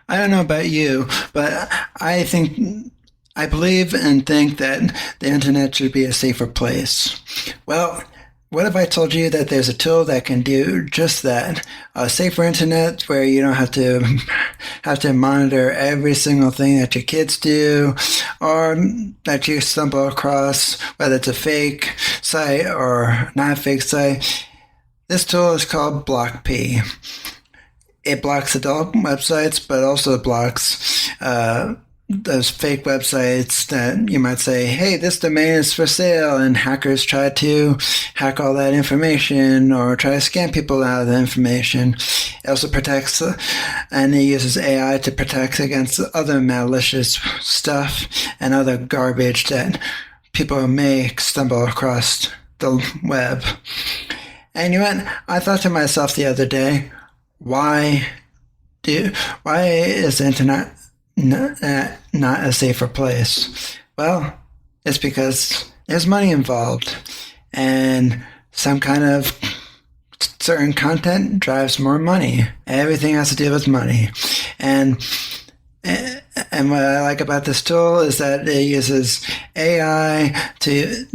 I don't know about you, but I believe and think that the internet should be a safer place. Well, what if I told you that there's a tool that can do just that? A safer internet where you don't have to monitor every single thing that your kids do or that you stumble across, whether it's a fake site or not a fake site. This tool is called BlockP. It blocks adult websites, but also blocks those fake websites that you might say, hey, this domain is for sale, and hackers try to hack all that information or try to scam people out of the information. It also protects, and it uses AI to protect against other malicious stuff and other garbage that people may stumble across the web. And you know what? I thought to myself the other day, why is the internet not a safer place? Well, it's because there's money involved, and some kind of certain content drives more money. Everything has to do with money, and what I like about this tool is that it uses AI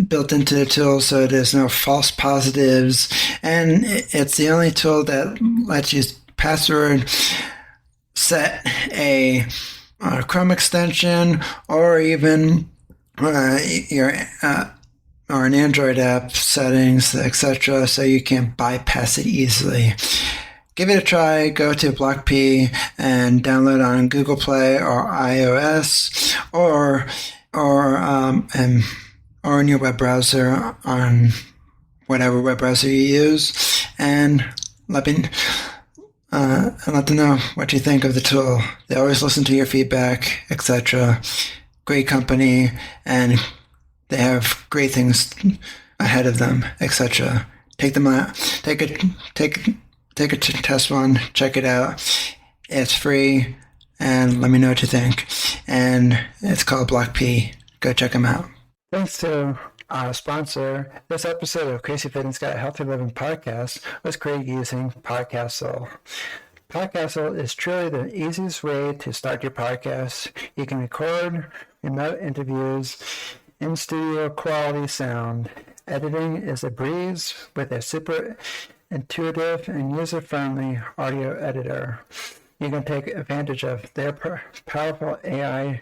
built into the tool, so there's no false positives, and it's the only tool that lets you password set a Chrome extension or even your or an Android app settings, etc., so you can bypass it easily. Give it a try. Go to BlockP and download on Google Play or iOS or in your web browser on whatever web browser you use, and let them know what you think of the tool. They always listen to your feedback, etc. Great company, and they have great things ahead of them, etc. Take them out. Take a test one. Check it out. It's free, and let me know what you think. And it's called BlockP. Go check them out. Thanks to our sponsor. This episode of Crazy Fitness Guy Healthy Living Podcast was created using Podcastle. Podcastle is truly the easiest way to start your podcast. You can record remote interviews in studio quality sound. Editing is a breeze with a super intuitive and user-friendly audio editor. You can take advantage of their powerful AI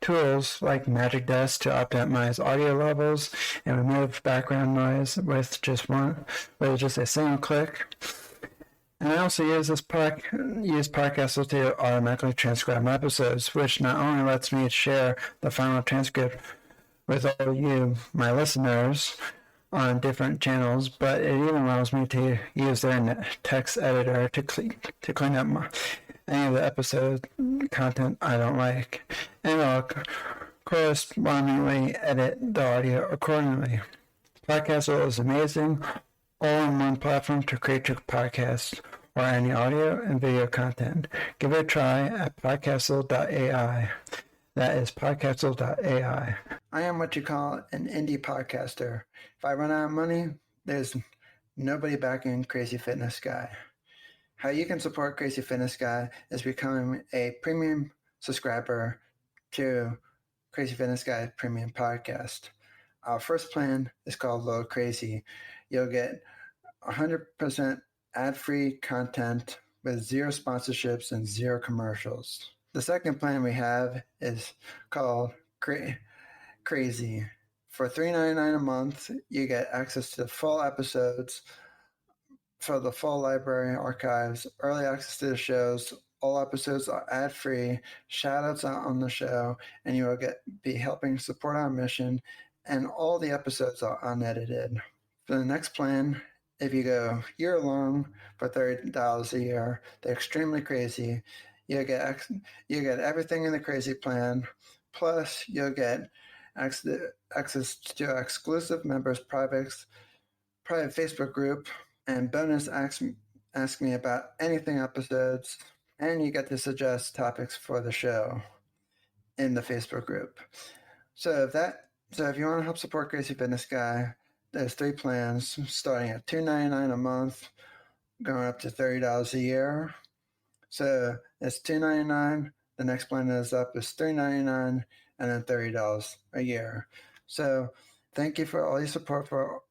tools like Magic Desk to optimize audio levels and remove background noise with just a single click. And I also use Podcastle to automatically transcribe my episodes, which not only lets me share the final transcript with all of you, my listeners, on different channels, but it even allows me to use their text editor to clean up any of the episode content I don't like, and I'll correspondingly edit the audio accordingly. Podcastle is amazing, all-in-one platform to create your podcast or any audio and video content. Give it a try at podcastle.ai. That is podcastle.ai. I am what you call an indie podcaster. If I run out of money, there's nobody backing Crazy Fitness Guy. How you can support Crazy Fitness Guy is becoming a premium subscriber to Crazy Fitness Guy Premium Podcast. Our first plan is called Low Crazy. You'll get 100% ad-free content with zero sponsorships and zero commercials. The second plan we have is called Crazy. For $3.99 a month, you get access to full episodes for the full library archives, early access to the shows. All episodes are ad-free, shout-outs on the show, and you will be helping support our mission, and all the episodes are unedited. For the next plan, if you go year-long for $30 a year, they're extremely crazy. You get everything in the crazy plan, plus you'll get access to exclusive members' private Facebook group, and bonus ask me about anything episodes, and you get to suggest topics for the show in the Facebook group. So if you want to help support Crazy Fitness Guy, there's 3 plans starting at $2.99 a month, going up to $30 a year. So it's $2.99. The next plan is up is $3.99, and then $30 a year. So thank you for all your support for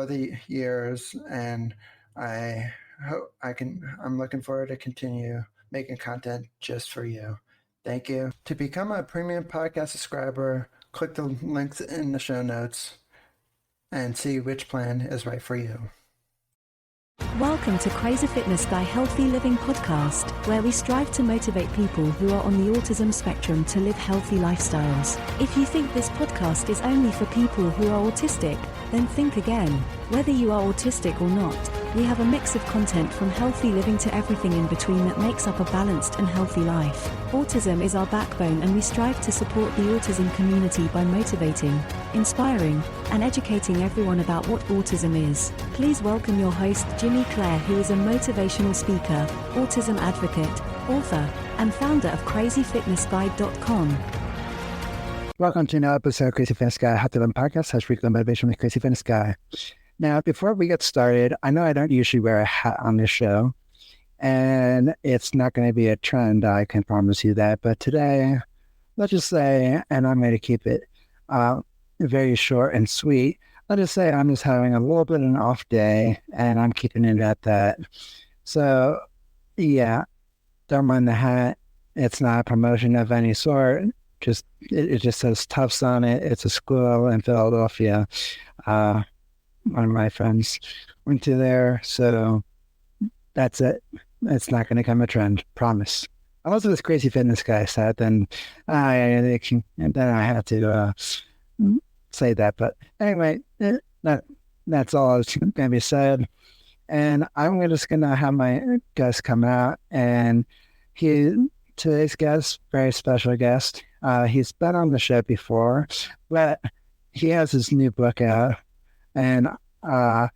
the years, and I hope I'm looking forward to continue making content just for you. Thank you. To become a premium podcast subscriber, click the links in the show notes and see which plan is right for you. Welcome to Crazy Fitness Guy Healthy Living Podcast, where we strive to motivate people who are on the autism spectrum to live healthy lifestyles. If you think this podcast is only for people who are autistic, then think again. Whether you are autistic or not, we have a mix of content from healthy living to everything in between that makes up a balanced and healthy life. Autism is our backbone, and we strive to support the autism community by motivating, inspiring, and educating everyone about what autism is. Please welcome your host, Jimmy Clare, who is a motivational speaker, autism advocate, author, and founder of CrazyFitnessGuy.com. Welcome to another episode of Crazy Fitness Guy Healthy Living Podcast. Has weekly motivation with Crazy Fitness Guy. Now, before we get started, I know I don't usually wear a hat on this show, and it's not going to be a trend, I can promise you that. But today, let's just say, and I'm going to keep it very short and sweet, let's just say I'm just having a little bit of an off day, and I'm keeping it at that. So, yeah, don't mind the hat. It's not a promotion of any sort. It just says Tufts on it. It's a school in Philadelphia. One of my friends went to there, so that's it. It's not going to become a trend, promise. Unless this Crazy Fitness Guy said, then I have to say that. But anyway, that's all that's going to be said. And I'm just going to have my guest come out, and today's guest, very special guest. He's been on the show before, but he has his new book out, and I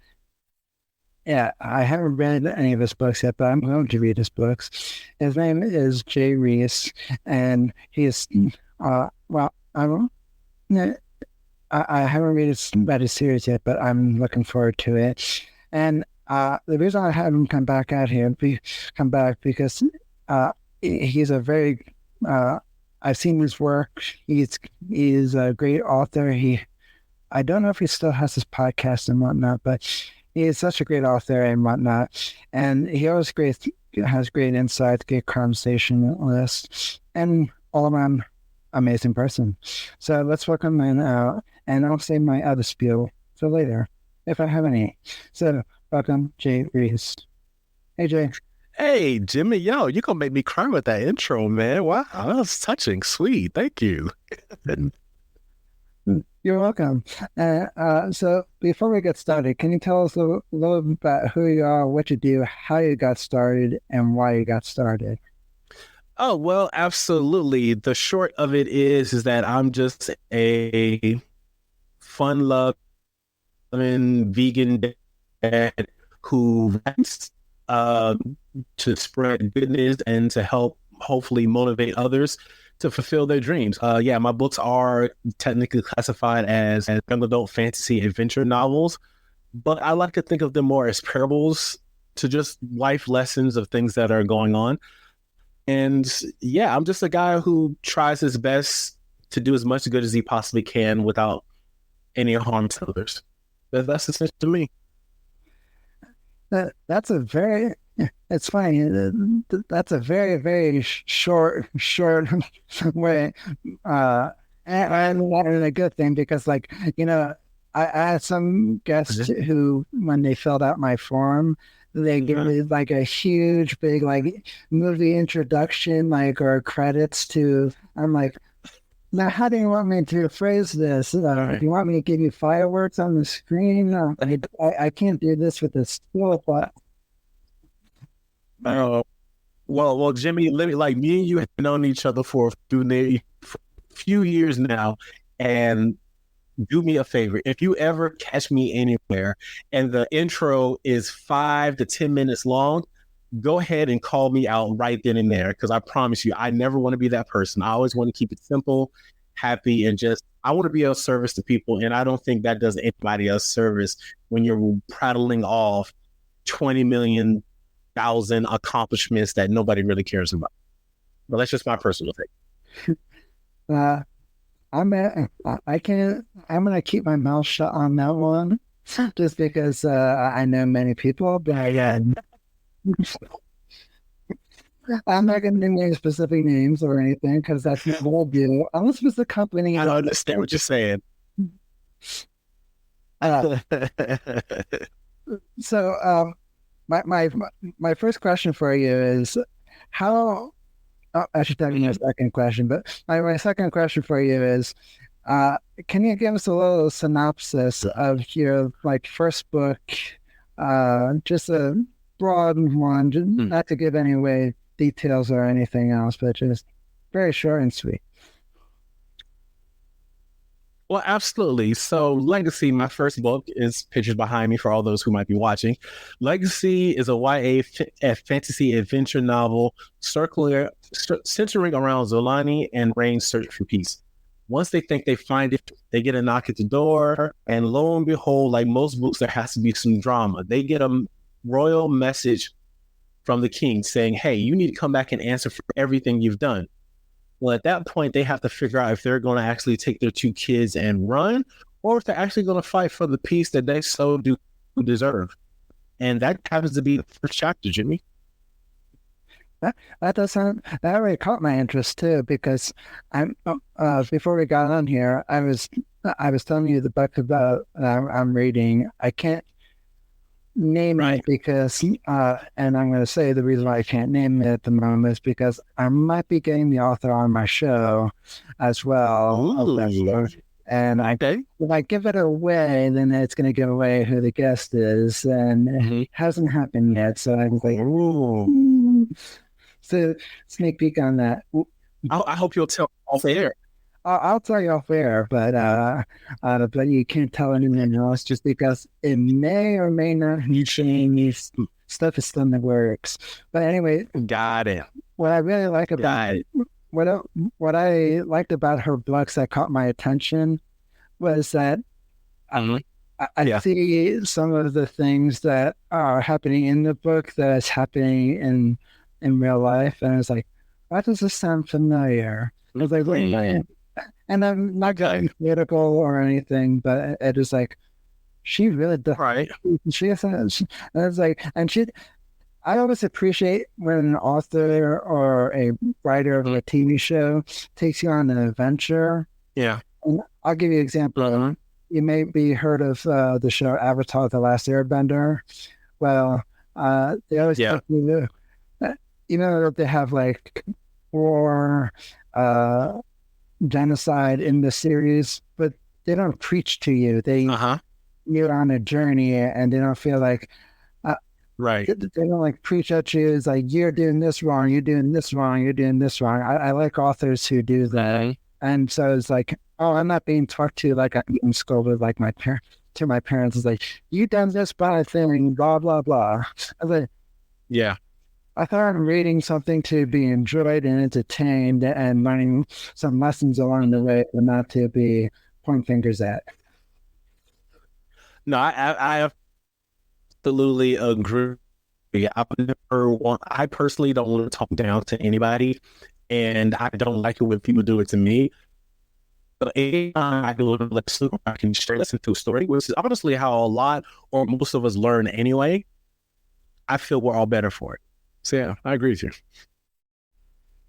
haven't read any of his books yet, but I'm going to read his books. His name is Jay Reece, and he's I haven't read his series yet, but I'm looking forward to it. And the reason I had him come back because he's a very I've seen his work. He's a great author. I don't know if he still has his podcast and whatnot, but he is such a great author and whatnot. And he always has great insights, great conversationalist, and all around amazing person. So let's welcome him out, and I'll save my other spiel for later, if I have any. So welcome, Jay Reece. Hey, Jay. Hey, Jimmy, you're going to make me cry with that intro, man. Wow, that was touching. Sweet. Thank you. You're welcome. So before we get started, can you tell us a little bit about who you are, what you do, how you got started, and why you got started? Oh, well, absolutely. The short of it is that I'm just a fun-loving vegan dad who wants to spread goodness and to help hopefully motivate others to fulfill their dreams. My books are technically classified as young adult fantasy adventure novels, but I like to think of them more as parables to just life lessons of things that are going on. And I'm just a guy who tries his best to do as much good as he possibly can without any harm to others. That's essentially me. That's a very, it's funny. That's a very, very short way. And a good thing, because I had some guests who, when they filled out my form, they give me a huge, big, movie introduction, or credits to, I'm like, now, how do you want me to phrase this? Do you want me to give you fireworks on the screen? I can't do this with this still, but... Well, Jimmy, me and you have known each other for a few years now, and do me a favor. If you ever catch me anywhere and the intro is 5 to 10 minutes long, go ahead and call me out right then and there, because I promise you, I never want to be that person. I always want to keep it simple, happy, and I want to be of service to people, and I don't think that does anybody else service when you're prattling off 20 million 1,000 accomplishments that nobody really cares about. But that's just my personal take. I'm gonna keep my mouth shut on that one, just because I know many people, but I'm not gonna name any specific names or anything because that's not what I do. Unless it's a company. I don't understand what you're saying. So, my first question for you is how. Oh, I should tell you a second question, but my second question for you is, can you give us a little synopsis of your first book? Just a broad one, not to give any away details or anything else, but just very short and sweet. Well, absolutely. So Legacy, my first book, is pictured behind me for all those who might be watching. Legacy is a YA fantasy adventure novel centering around Zolani and Rain's search for peace. Once they think they find it, they get a knock at the door, and lo and behold, like most books, there has to be some drama. They get a royal message from the king saying, hey, you need to come back and answer for everything you've done. Well, at that point, they have to figure out if they're going to actually take their 2 kids and run, or if they're actually going to fight for the peace that they so do deserve. And that happens to be the first chapter, Jimmy. That really caught my interest too, because before we got on here, I was telling you the book about I'm reading. I can't name it because, and I'm going to say the reason why I can't name it at the moment is because I might be getting the author on my show as well. And if I give it away, then it's going to give away who the guest is, and it hasn't happened yet. So I was like, ooh. So sneak peek on that. I hope you'll tell off air. I'll tell you off air, but you can't tell anyone else just because it may or may not change. Stuff is still in the works. But anyway, got it. What I really like about what I liked about her books that caught my attention was that I see some of the things that are happening in the book that is happening in real life, and I was like, why does this sound familiar? I was like, wait. And I'm not getting critical or anything, but it is like, she really does. Right. She says, and it's like, I always appreciate when an author or a writer of a TV show takes you on an adventure. Yeah. And I'll give you an example. You may be heard of the show Avatar: The Last Airbender. Well, they always take you, they have war, genocide in the series, but they don't preach to you. You're on a journey, and they don't feel like they don't preach at you. It's like, you're doing this wrong, you're doing this wrong, you're doing this wrong. I like authors who do that. And so it's like, oh, I'm not being talked to like I'm scolded like my parents. It's like, you done this bad thing, blah blah blah. I was like, I thought I'm reading something to be enjoyed and entertained and learning some lessons along the way, but not to be pointing fingers at. No, I absolutely agree. I personally don't want to talk down to anybody, and I don't like it when people do it to me. But I can listen to a story, which is honestly how a lot or most of us learn anyway. I feel we're all better for it. So yeah, I agree with you.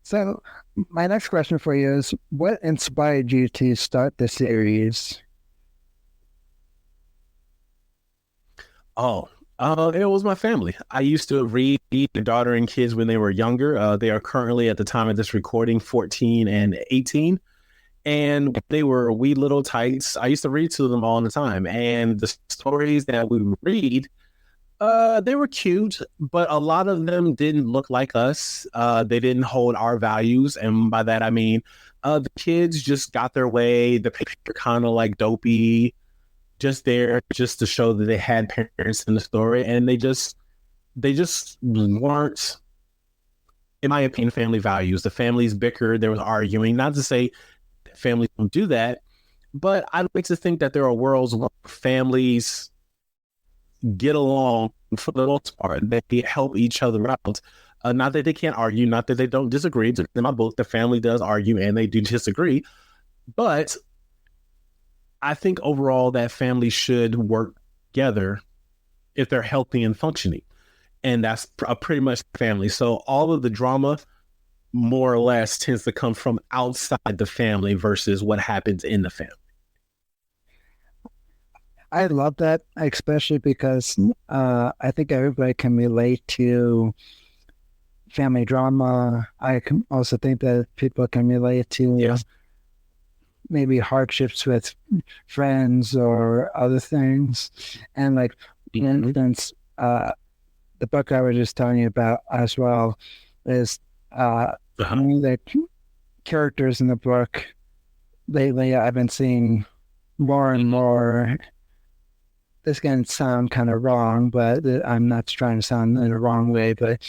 So my next question for you is, what inspired you to start the series? It was my family. I used to read my daughter and kids when they were younger. They are currently, at the time of this recording, 14 and 18. And they were wee little tights. I used to read to them all the time. And the stories that we would read, they were cute, but a lot of them didn't look like us. They didn't hold our values. And by that, I mean, the kids just got their way. The picture kind of like dopey, just there just to show that they had parents in the story. And they just weren't, in my opinion, family values. The families bickered. There was arguing. Not to say that families don't do that, but I like to think that there are worlds where families get along for the most part. They help each other out. Not that they can't argue, not that they don't disagree. In my book, the family does argue and they do disagree. But I think overall that family should work together if they're healthy and functioning. And that's pretty much family. So all of the drama, more or less, tends to come from outside the family versus what happens in the family. I love that, especially because I think everybody can relate to family drama. I can also think that people can relate to maybe hardships with friends or other things. And like, for instance, the book I was just telling you about as well is one of the characters in the book. Lately, I've been seeing more and more. This can sound kind of wrong, but I'm not trying to sound in a wrong way, but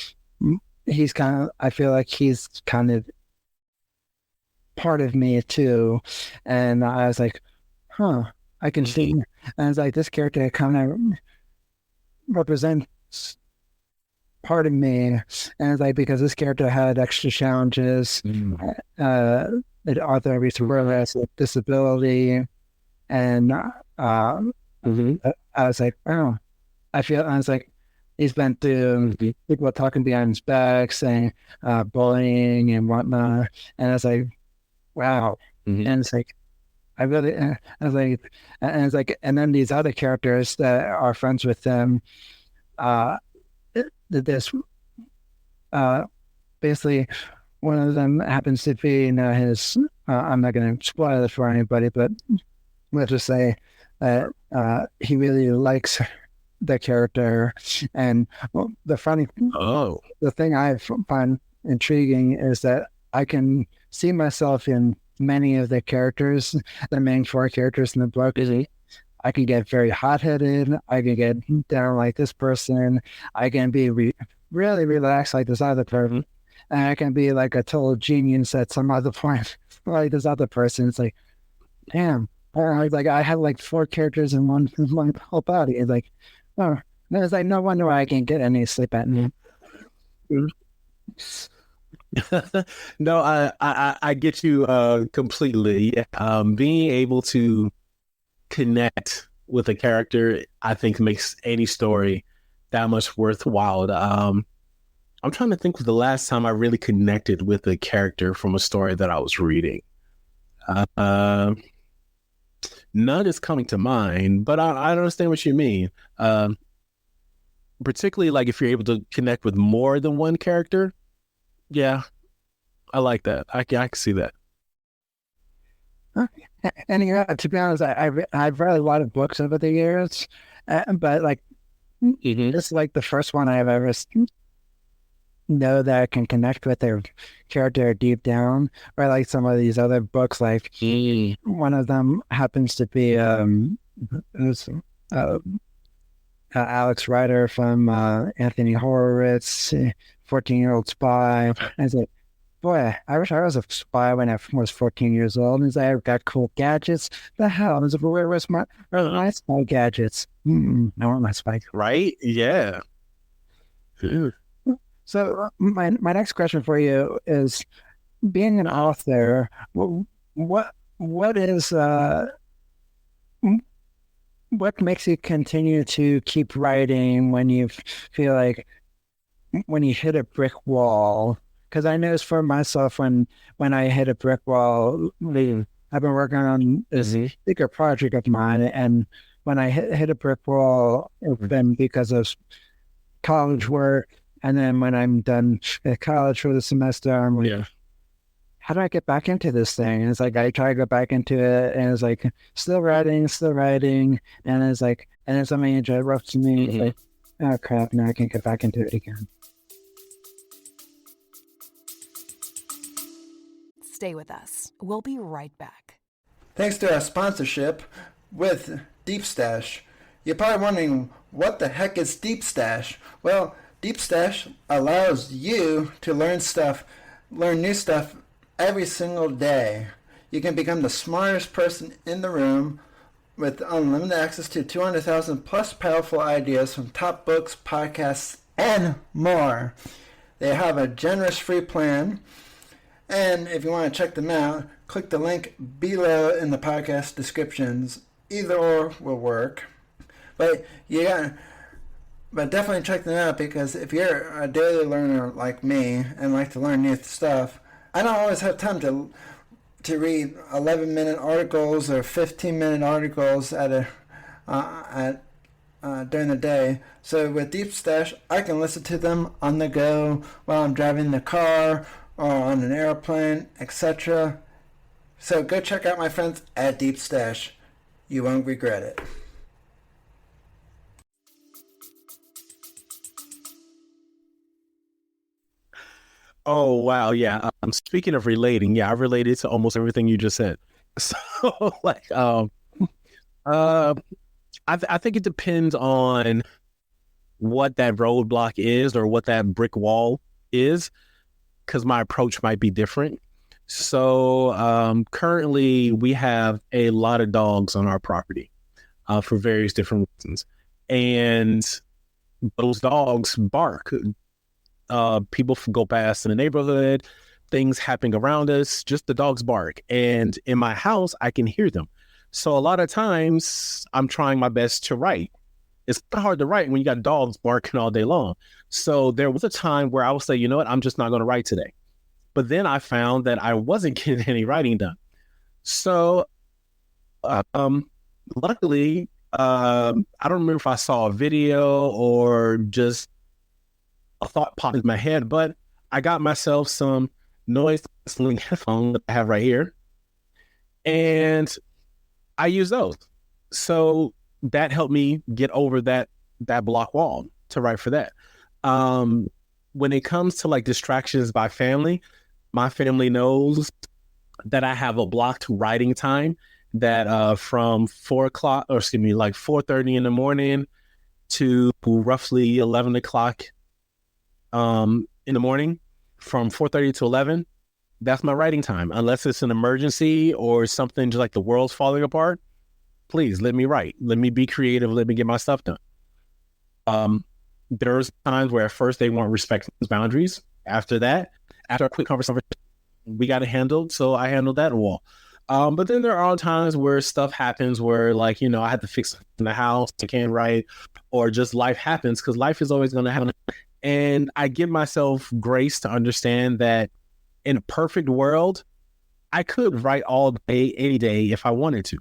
I feel like he's kind of part of me too. And I was like, I can see. And I was like, this character kind of represents part of me. And it's like, because this character had extra challenges, the author Reece has a disability, and I was like, I was like, he's been through people talking behind his back, saying bullying and whatnot. And I was like, wow. And it's like, I was like, and it's like, and then these other characters that are friends with them, basically one of them happens to be his, I'm not going to spoil it for anybody, but let's just say that he really likes the character. And the thing I find intriguing is that I can see myself in many of the characters, the main four characters in the book. I can get very hot-headed. I can get down like this person. I can be really relaxed like this other person. And I can be like a total genius at some other point like this other person. It's like, damn. Like I have like four characters in one whole body. It's like, it's like, no wonder why I can't get any sleep at night. No, I get you completely. Being able to connect with a character, I think, makes any story that much worthwhile. I'm trying to think of the last time I really connected with a character from a story that I was reading. None is coming to mind, but I understand what you mean. Particularly like if you're able to connect with more than one character. Yeah, I like that. I can see that. And to be honest, I've read a lot of books over the years, but like this is like the first one I've ever know that I can connect with their character deep down. Or like some of these other books, like one of them happens to be Alex Rider from Anthony Horowitz, 14-Year-Old Spy. I was like, boy, I wish I was a spy when I was 14 years old. And I got cool gadgets. The hell? I was like, where's my spy gadgets? I want my spy. Right? Yeah. Dude. So my next question for you is, being an author, what makes you continue to keep writing when you feel like when you hit a brick wall? Because I noticed for myself when I hit a brick wall, I've been working on this bigger project of mine, and when I hit a brick wall, it's been because of college work. And then when I'm done at college for the semester, I'm like, how do I get back into this thing? And it's like, I try to go back into it, and it's like, still writing. And it's like, and then somebody interrupts me. It's like, oh crap, now I can't get back into it again. Stay with us. We'll be right back. Thanks to our sponsorship with Deep Stash. You're probably wondering, what the heck is Deep Stash? Well, Deep Stash allows you to learn new stuff every single day. You can become the smartest person in the room with unlimited access to 200,000 plus powerful ideas from top books, podcasts, and more. They have a generous free plan. And if you want to check them out, click the link below in the podcast descriptions. Either or will work. But definitely check them out, because if you're a daily learner like me and like to learn new stuff, I don't always have time to read 11-minute articles or 15-minute articles during the day. So with Deep Stash, I can listen to them on the go while I'm driving the car or on an airplane, etc. So go check out my friends at Deep Stash. You won't regret it. Oh, wow. Yeah. Speaking of relating, yeah, I related to almost everything you just said. So, like, I think it depends on what that roadblock is or what that brick wall is, because my approach might be different. So, currently, we have a lot of dogs on our property for various different reasons. And those dogs bark. People go past in the neighborhood, things happening around us, just the dogs bark. And in my house, I can hear them. So a lot of times I'm trying my best to write. It's hard to write when you got dogs barking all day long. So there was a time where I would say, you know what, I'm just not going to write today. But then I found that I wasn't getting any writing done. So luckily, I don't remember if I saw a video or just a thought popped in my head, but I got myself some noise canceling headphones that I have right here, and I use those. So that helped me get over that block wall to write for that. When it comes to like distractions by family, my family knows that I have a blocked writing time that from 4:30 in the morning to roughly 11 o'clock in the morning, from 4:30 to 11, that's my writing time. Unless it's an emergency or something just like the world's falling apart, please let me write. Let me be creative. Let me get my stuff done. There's times where at first they weren't respecting those boundaries. After that, after a quick conversation, we got it handled. So I handled that wall. But then there are times where stuff happens where, like, you know, I had to fix in the house, I can't write, or just life happens, because life is always going to happen. And I give myself grace to understand that in a perfect world, I could write all day, any day if I wanted to.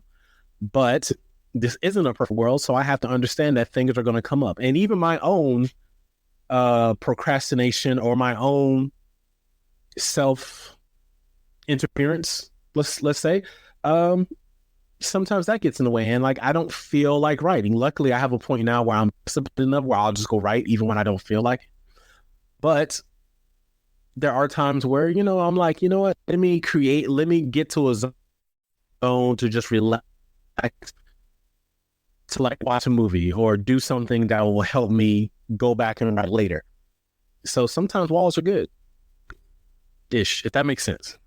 But this isn't a perfect world, so I have to understand that things are going to come up. And even my own procrastination or my own self-interference, let's say, sometimes that gets in the way. And like, I don't feel like writing. Luckily, I have a point now where I'm disciplined enough where I'll just go write even when I don't feel like it. But there are times where, you know, I'm like, you know what, let me get to a zone to just relax, to like watch a movie or do something that will help me go back and write later. So sometimes walls are good ish, if that makes sense.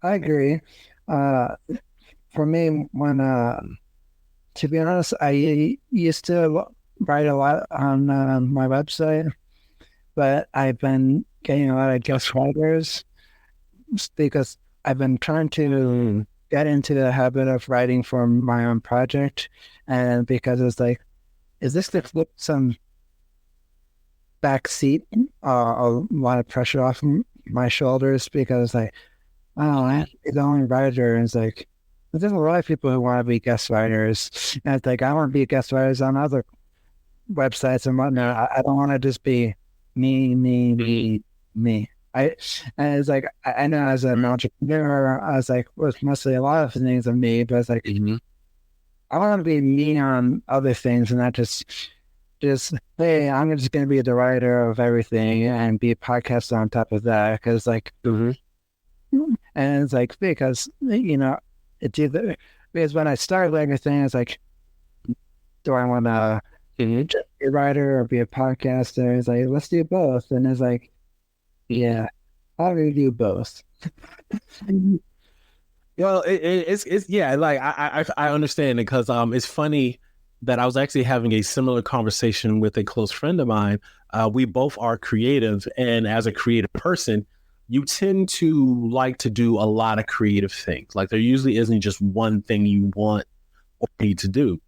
I agree. For me, when to be honest, I used to write a lot on my website, but I've been getting a lot of guest writers because I've been trying to get into the habit of writing for my own project, and because it's like, is this to flip some backseat, a lot of pressure off my shoulders, because like, oh, I'm the only writer, and it's like, there's a lot of people who want to be guest writers, and it's like, I want to be guest writers on other websites and whatnot. I don't want to just be me. And it's like, I know as an entrepreneur, I was like, well, it's mostly a lot of things of me, but it's like, I want to be me on other things, and not just hey, I'm just going to be the writer of everything and be a podcaster on top of that, because like, and it's like, because, you know, it's either, because when I started everything, it's like, do I want to be a writer or be a podcaster? It's like, let's do both. And it's like, yeah, how do you do both? Well, it's yeah, like I understand it because it's funny that I was actually having a similar conversation with a close friend of mine. We both are creative, and as a creative person, you tend to like to do a lot of creative things. Like there usually isn't just one thing you want or need to do.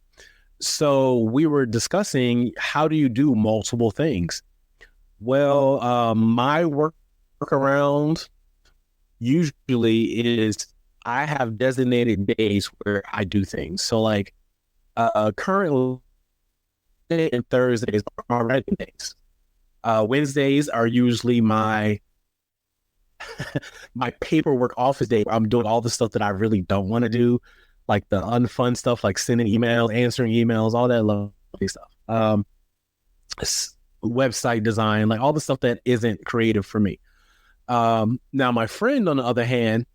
So we were discussing, how do you do multiple things? Well, my workaround usually is I have designated days where I do things. So like currently and Thursdays are writing days. Wednesdays are usually my my paperwork office day. I'm doing all the stuff that I really don't want to do, like the unfun stuff, like sending emails, answering emails, all that lovely stuff. Website design, like all the stuff that isn't creative for me. Now my friend, on the other hand,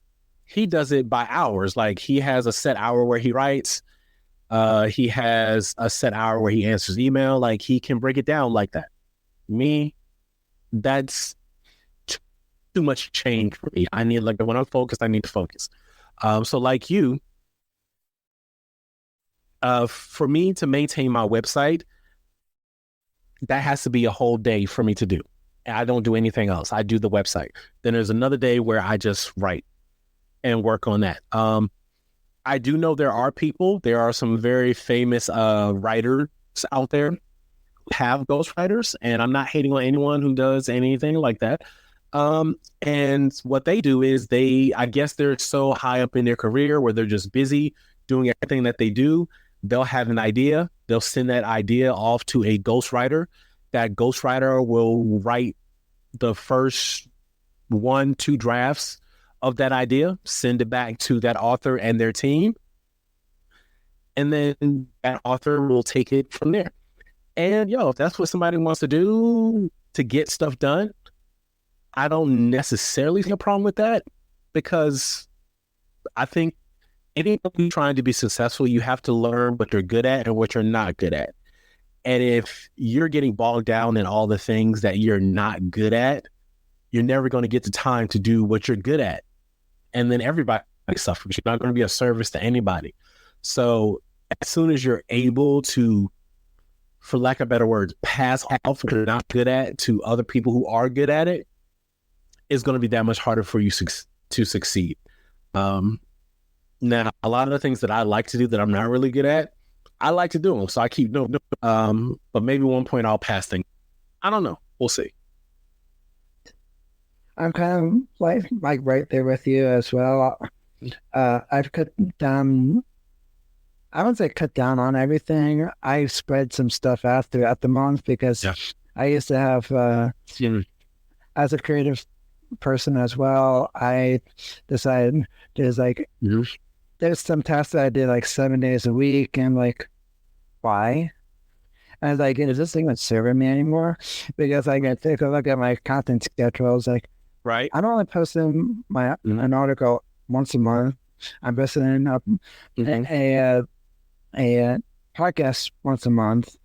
he does it by hours. Like he has a set hour where he writes. He has a set hour where he answers email. Like he can break it down like that. Me, that's too much change for me. I need, like, when I'm focused, I need to focus. So like you, for me to maintain my website, that has to be a whole day for me to do. I don't do anything else. I do the website. Then there's another day where I just write and work on that. I do know there are some very famous writers out there who have ghostwriters, and I'm not hating on anyone who does anything like that. And what they do is I guess they're so high up in their career where they're just busy doing everything that they do. They'll have an idea. They'll send that idea off to a ghostwriter. That ghostwriter will write the first 1-2 drafts of that idea, send it back to that author and their team. And then that author will take it from there. And if that's what somebody wants to do to get stuff done, I don't necessarily see a problem with that, because I think anyone trying to be successful, you have to learn what you're good at and what you're not good at. And if you're getting bogged down in all the things that you're not good at, you're never going to get the time to do what you're good at. And then everybody suffers. You're not going to be of service to anybody. So as soon as you're able to, for lack of better words, pass off what you're not good at to other people who are good at it, it's going to be that much harder for you to succeed. Now, a lot of the things that I like to do that I'm not really good at, I like to do them. So I keep doing them. But maybe one point I'll pass things. I don't know. We'll see. I'm kind of like right there with you as well. I've cut down. I wouldn't say cut down on everything. I spread some stuff out throughout the month because I used to have, as a creative person as well, I decided there's some tasks that I did like 7 days a week, and like, why? And I was like, is this thing not serving me anymore? Because I can take a look at my content schedules. Like, right, I'm only posting an article once a month. I'm posting a podcast once a month.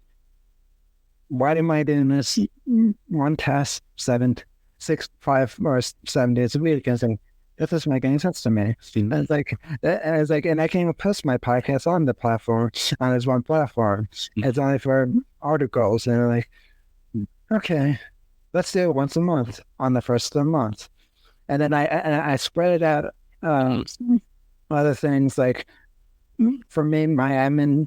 Why am I doing this one task 5 or 7 days a week? And like, that doesn't make any sense to me. And it's like, and I can't even post my podcast on the platform, on this one platform. It's only for articles. And I'm like, okay, let's do it once a month on the first of the month. And then I spread it out. Other things, like, for me, my admin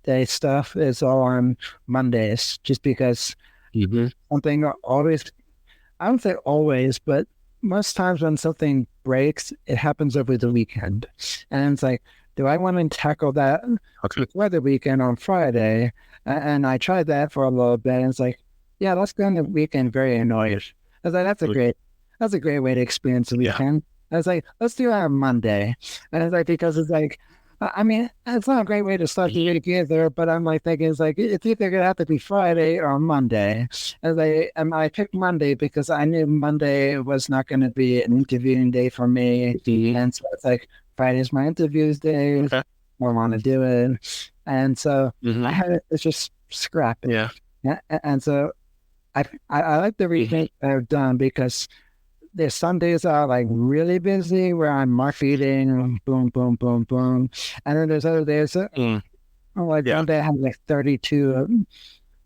day stuff is all on Mondays, just because something always, I don't say always, but most times when something breaks, it happens over the weekend. And it's like, do I want to tackle that before the weekend on Friday? And I tried that for a little bit, and it's like, yeah, let's go on the weekend very annoyed. I was like, that's a great way to experience the weekend. I was like, let's do it on Monday. And it's like, because it's like, I mean, it's not a great way to start the week either, but I'm like thinking, it's like, it's either going to have to be Friday or Monday. And I picked Monday because I knew Monday was not going to be an interviewing day for me. And so it's like, Friday's my interviews day. I want to do it. And so I had it, it's just scrap it. And so I like the remake I've done, because there's some days that are like really busy where I'm marketing, boom, boom, boom, boom. And then there's other days that, one day I have like 32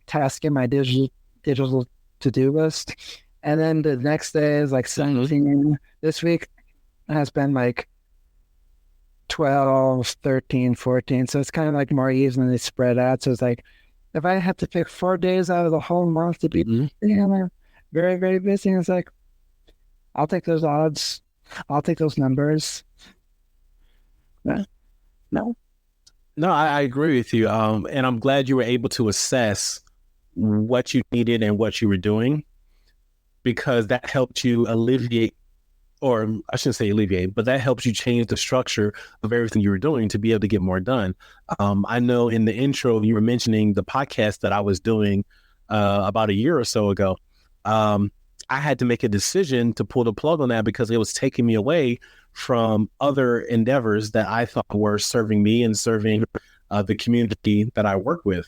tasks in my digital to-do list. And then the next day is like 17. This week has been like 12, 13, 14. So it's kind of like more evenly spread out. So it's like, if I have to pick 4 days out of the whole month to be very, very busy, it's like, I'll take those odds. I'll take those numbers. No, I agree with you. And I'm glad you were able to assess what you needed and what you were doing, because that helped you alleviate, or I shouldn't say alleviate, but that helps you change the structure of everything you were doing to be able to get more done. I know in the intro, you were mentioning the podcast that I was doing about a year or so ago. I had to make a decision to pull the plug on that because it was taking me away from other endeavors that I thought were serving me and serving the community that I work with.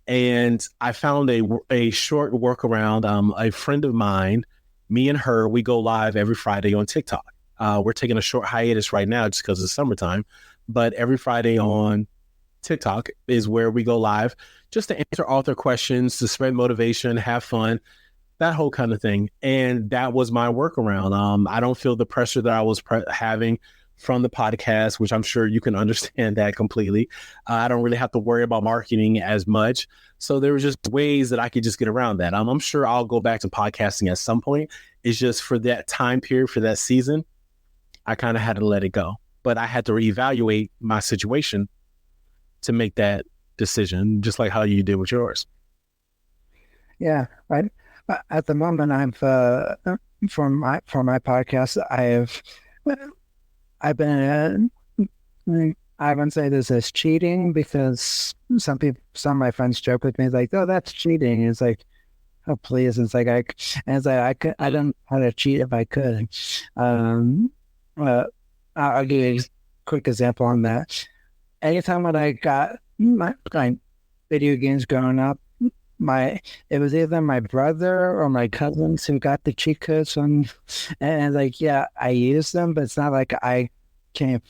And I found a short workaround. A friend of mine, me and her, we go live every Friday on TikTok. We're taking a short hiatus right now just because it's summertime, but every Friday on TikTok is where we go live just to answer author questions, to spread motivation, have fun, that whole kind of thing. And that was my workaround. I don't feel the pressure that I was having from the podcast, which I'm sure you can understand that completely. I don't really have to worry about marketing as much. So there was just ways that I could just get around that. I'm sure I'll go back to podcasting at some point. It's just for that time period, for that season, I kind of had to let it go. But I had to reevaluate my situation to make that decision, just like how you did with yours. Yeah, right. At the moment, I've for my podcast, I've been I wouldn't say this as cheating, because some of my friends joke with me like, "Oh, that's cheating." It's like, "Oh, please!" It's like I don't know how to cheat if I could. I'll give you a quick example on that. Anytime when I got my video games growing up, it was either my brother or my cousins who got the cheat codes from, and like, yeah, I used them, but it's not like I came.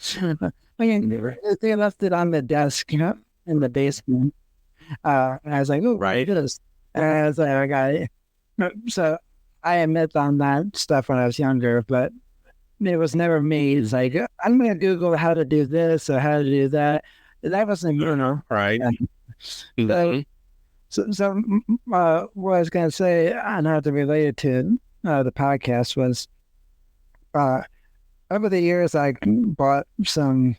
They left it on the desk, in the basement. And I was like, "Oh, right, this," and I was like, "I got it." So I admit on that stuff when I was younger, but it was never me. It's like, I'm gonna Google how to do this or how to do that. That wasn't, right. So what I was going to say, and how to relate it to the podcast, was over the years, I bought some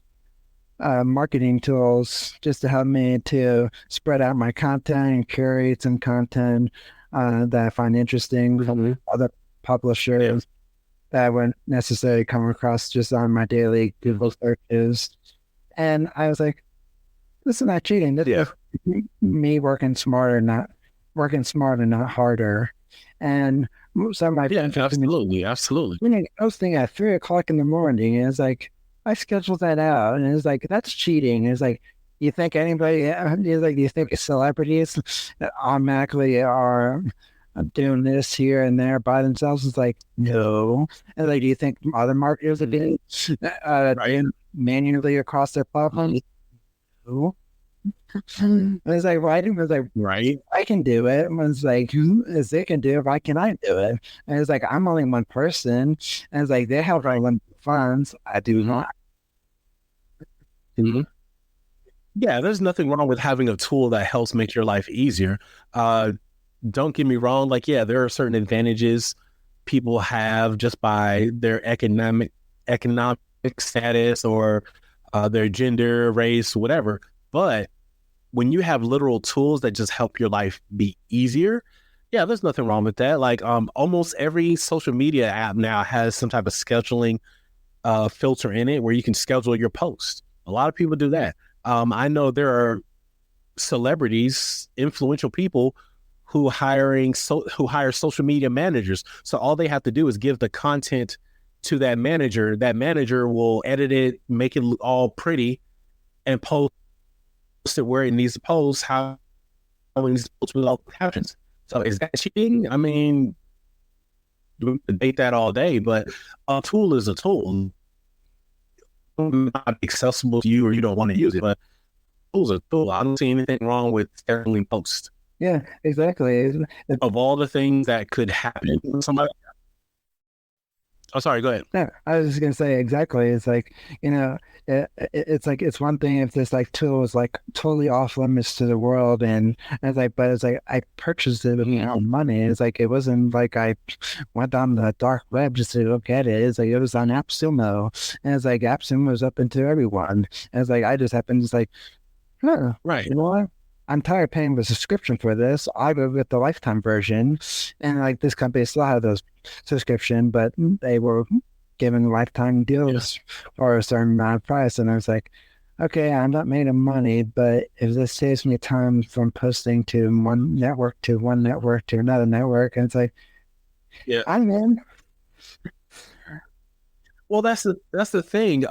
marketing tools just to help me to spread out my content and curate some content that I find interesting from other publishers that I wouldn't necessarily come across just on my daily Google searches. And I was like, this is not cheating. This is me working smarter, not harder. And some of my absolutely. Posting at 3:00 in the morning, and it's like, I scheduled that out, and it's like, that's cheating. It's like, you think anybody? It's like, you think celebrities automatically are doing this here and there by themselves? It's like, no. And like, do you think other marketers are doing manually across their platforms? No. And it's like, right? It was like, right, I can do it. And it's like, as they can do it, why can I do it? And it's like, I'm only one person. And it's like, they have unlimited funds. I do not. Mm-hmm. Yeah, there's nothing wrong with having a tool that helps make your life easier. Don't get me wrong. Like, yeah, there are certain advantages people have just by their economic status or their gender, race, whatever. But when you have literal tools that just help your life be easier, yeah, there's nothing wrong with that. Like almost every social media app now has some type of scheduling filter in it where you can schedule your post. A lot of people do that. I know there are celebrities, influential people who hire social media managers. So all they have to do is give the content to that manager. That manager will edit it, make it all pretty, and post it where it needs to post, how it needs to post without captions. So is that cheating? I mean, debate that all day, but a tool is a tool. It may not be accessible to you or you don't want to use it, but tool's a tool. I don't see anything wrong with scheduling posts. Yeah, exactly. Of all the things that could happen, somebody. Oh, sorry. Go ahead. No, I was just gonna say exactly. It's like, it's like it's one thing if this like tool is like totally off limits to the world, and it's like, but it's like I purchased it with money. It's like it wasn't like I went on the dark web just to look at it. It's like it was on AppSumo, and it's like AppSumo was up into everyone. And it's like I just happened to like, right. You know what? I'm tired of paying the subscription for this. I go with the lifetime version, and like this company still had those subscription, but they were giving lifetime deals for a certain amount of price. And I was like, okay, I'm not made of money, but if this saves me time from posting to one network to another network, and it's like, I'm in. Well, that's the thing.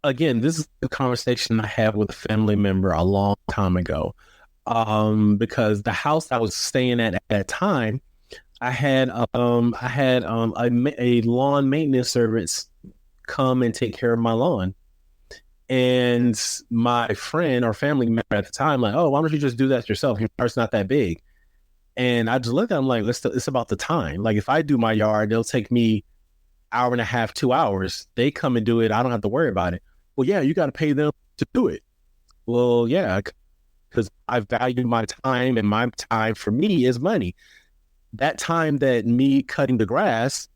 Again, this is a conversation I had with a family member a long time ago, because the house I was staying at that time, I had a lawn maintenance service come and take care of my lawn, and my friend or family member at the time like, oh, why don't you just do that yourself? Your yard's not that big. And I just looked at him like, it's about the time. Like if I do my yard, it'll take me hour and a half, 2 hours. They come and do it. I don't have to worry about it. Well, yeah, you got to pay them to do it. Well, yeah, because I value my time, and my time for me is money. That time that me cutting the grass,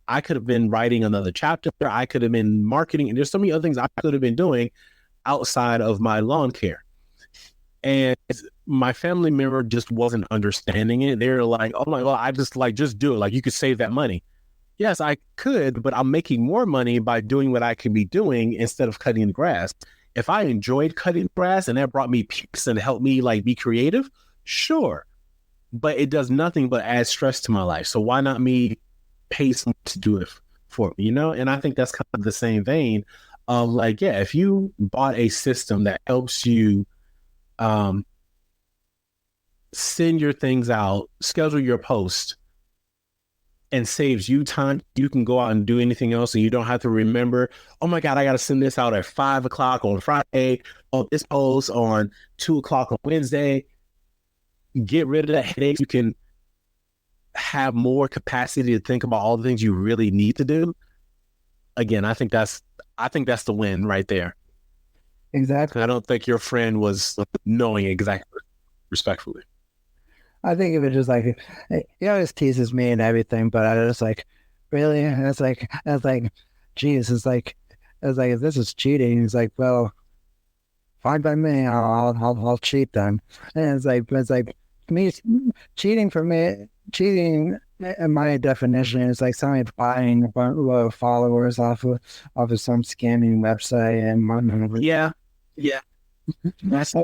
I could have been writing another chapter. I could have been marketing. And there's so many other things I could have been doing outside of my lawn care. And my family member just wasn't understanding it. They're like, oh my God, I just do it. Like you could save that money. Yes, I could, but I'm making more money by doing what I could be doing instead of cutting the grass. If I enjoyed cutting grass and that brought me peace and helped me like be creative, sure. But it does nothing but add stress to my life. So why not me pay someone to do it for me, And I think that's kind of the same vein of like, yeah, if you bought a system that helps you send your things out, schedule your post, and saves you time, you can go out and do anything else, and you don't have to remember, oh my God, I got to send this out at 5:00 on Friday, or this post on 2:00 on Wednesday. Get rid of that headache. You can have more capacity to think about all the things you really need to do. Again, I think that's the win right there. Exactly. I don't think your friend was knowing exactly, respectfully. I think if it just like, he always teases me and everything, but I was like, really? And it's like, geez, it's like, if this is cheating, it's like, well, fine by me, I'll cheat then. And it's like me, cheating in my definition is like somebody buying followers off of some scamming website and whatnot. Yeah. That's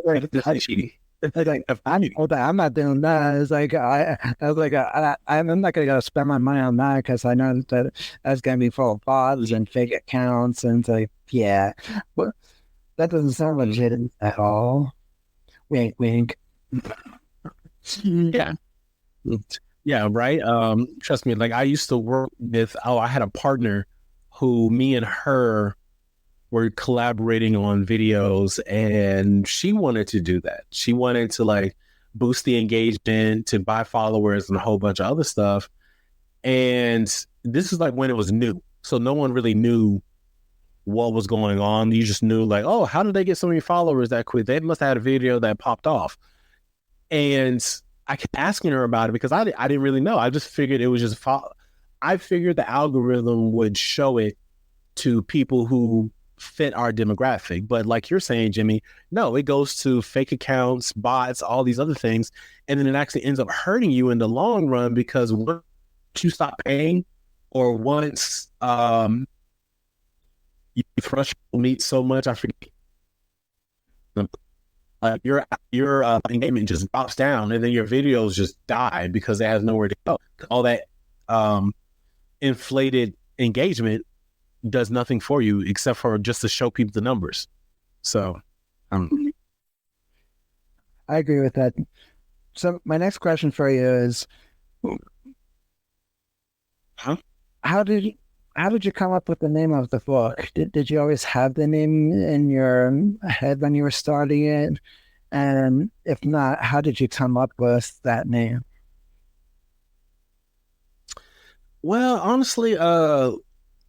cheating. I'm not doing that. It's like I'm not gonna spend my money on that because I know that that's gonna be full of bots and fake accounts, and it's like, yeah, well, that doesn't sound legit at all. Wink, wink. Yeah, right. Trust me. Like I used to work with. I had a partner who me and her were collaborating on videos, and she wanted to do that. She wanted to like boost the engagement, to buy followers and a whole bunch of other stuff. And this is like when it was new. So no one really knew what was going on. You just knew like, oh, how did they get so many followers that quick? They must have had a video that popped off. And I kept asking her about it because I didn't really know. I just figured it was just, I figured the algorithm would show it to people who fit our demographic. But like you're saying, Jimmy, no, it goes to fake accounts, bots, all these other things. And then it actually ends up hurting you in the long run because once you stop paying, or once you frustrate me so much, I forget. Your engagement just drops down, and then your videos just die because it has nowhere to go. All that inflated engagement does nothing for you except for just to show people the numbers. So I agree with that. So my next question for you is, Huh? How did you come up with the name of the book? Did you always have the name in your head when you were starting it? And if not, how did you come up with that name? Well, honestly, for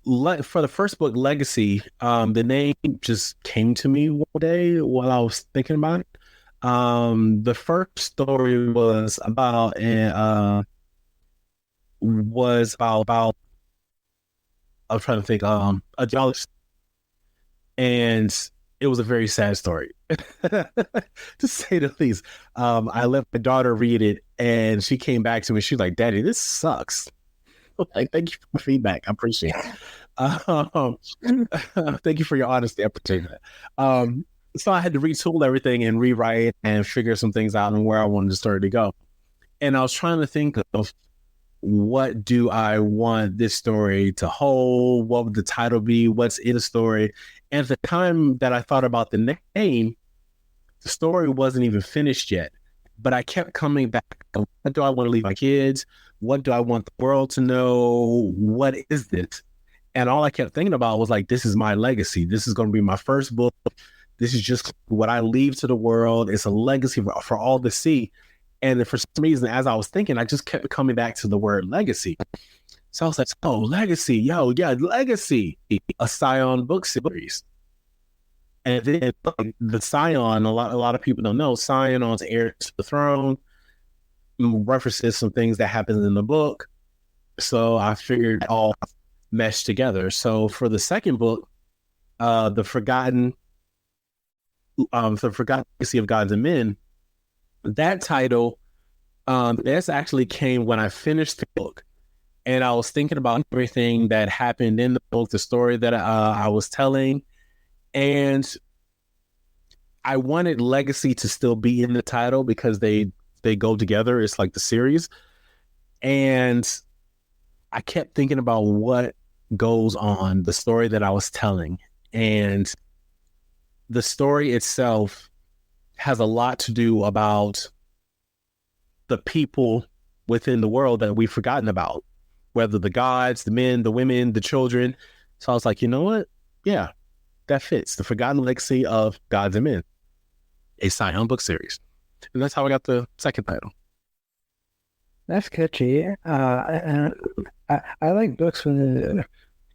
the first book, Legacy, the name just came to me one day while I was thinking about it. The first story was about I was trying to think, a geologist, and it was a very sad story, to say the least. I let my daughter read it, and she came back to me. She's like, "Daddy, this sucks." Like, thank you for feedback. I appreciate it. Thank you for your honesty. I appreciate that. So I had to retool everything and rewrite and figure some things out and where I wanted the story to go. And I was trying to think of, what do I want this story to hold? What would the title be? What's in the story? And at the time that I thought about the name, the story wasn't even finished yet. But I kept coming back. What do I want to leave my kids? What do I want the world to know? What is this? And all I kept thinking about was like, this is my legacy. This is going to be my first book. This is just what I leave to the world. It's a legacy for all to see. And for some reason, as I was thinking, I just kept coming back to the word legacy. So I was like, oh, legacy. Yo, yeah, legacy. A Scion book series. And then the Scion, a lot of people don't know, Scion on heir to the throne, references some things that happen in the book. So I figured it all meshed together. So for the second book, the Forgotten Legacy of Gods and Men, that title, this actually came when I finished the book. And I was thinking about everything that happened in the book, the story that I was telling. And I wanted legacy to still be in the title because they go together. It's like the series. And I kept thinking about what goes on, the story that I was telling. And the story itself has a lot to do about the people within the world that we've forgotten about, whether the gods, the men, the women, the children. So I was like, you know what? Yeah, that fits. The Forgotten Legacy of Gods and Men, a Scion book series. And that's how I got the second title. That's catchy. I like books with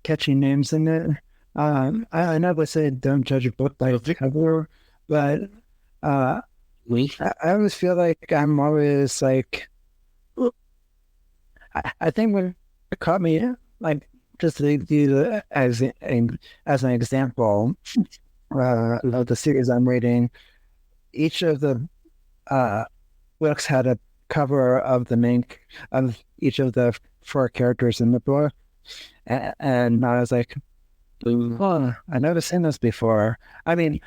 catchy names in it. I never say don't judge a book by its cover, but I always feel like I'm always like, I think what caught me, like, just to do as an example of the series I'm reading, each of the books had a cover of of each of the four characters in the book, and I was like, oh, I never seen this before. I mean,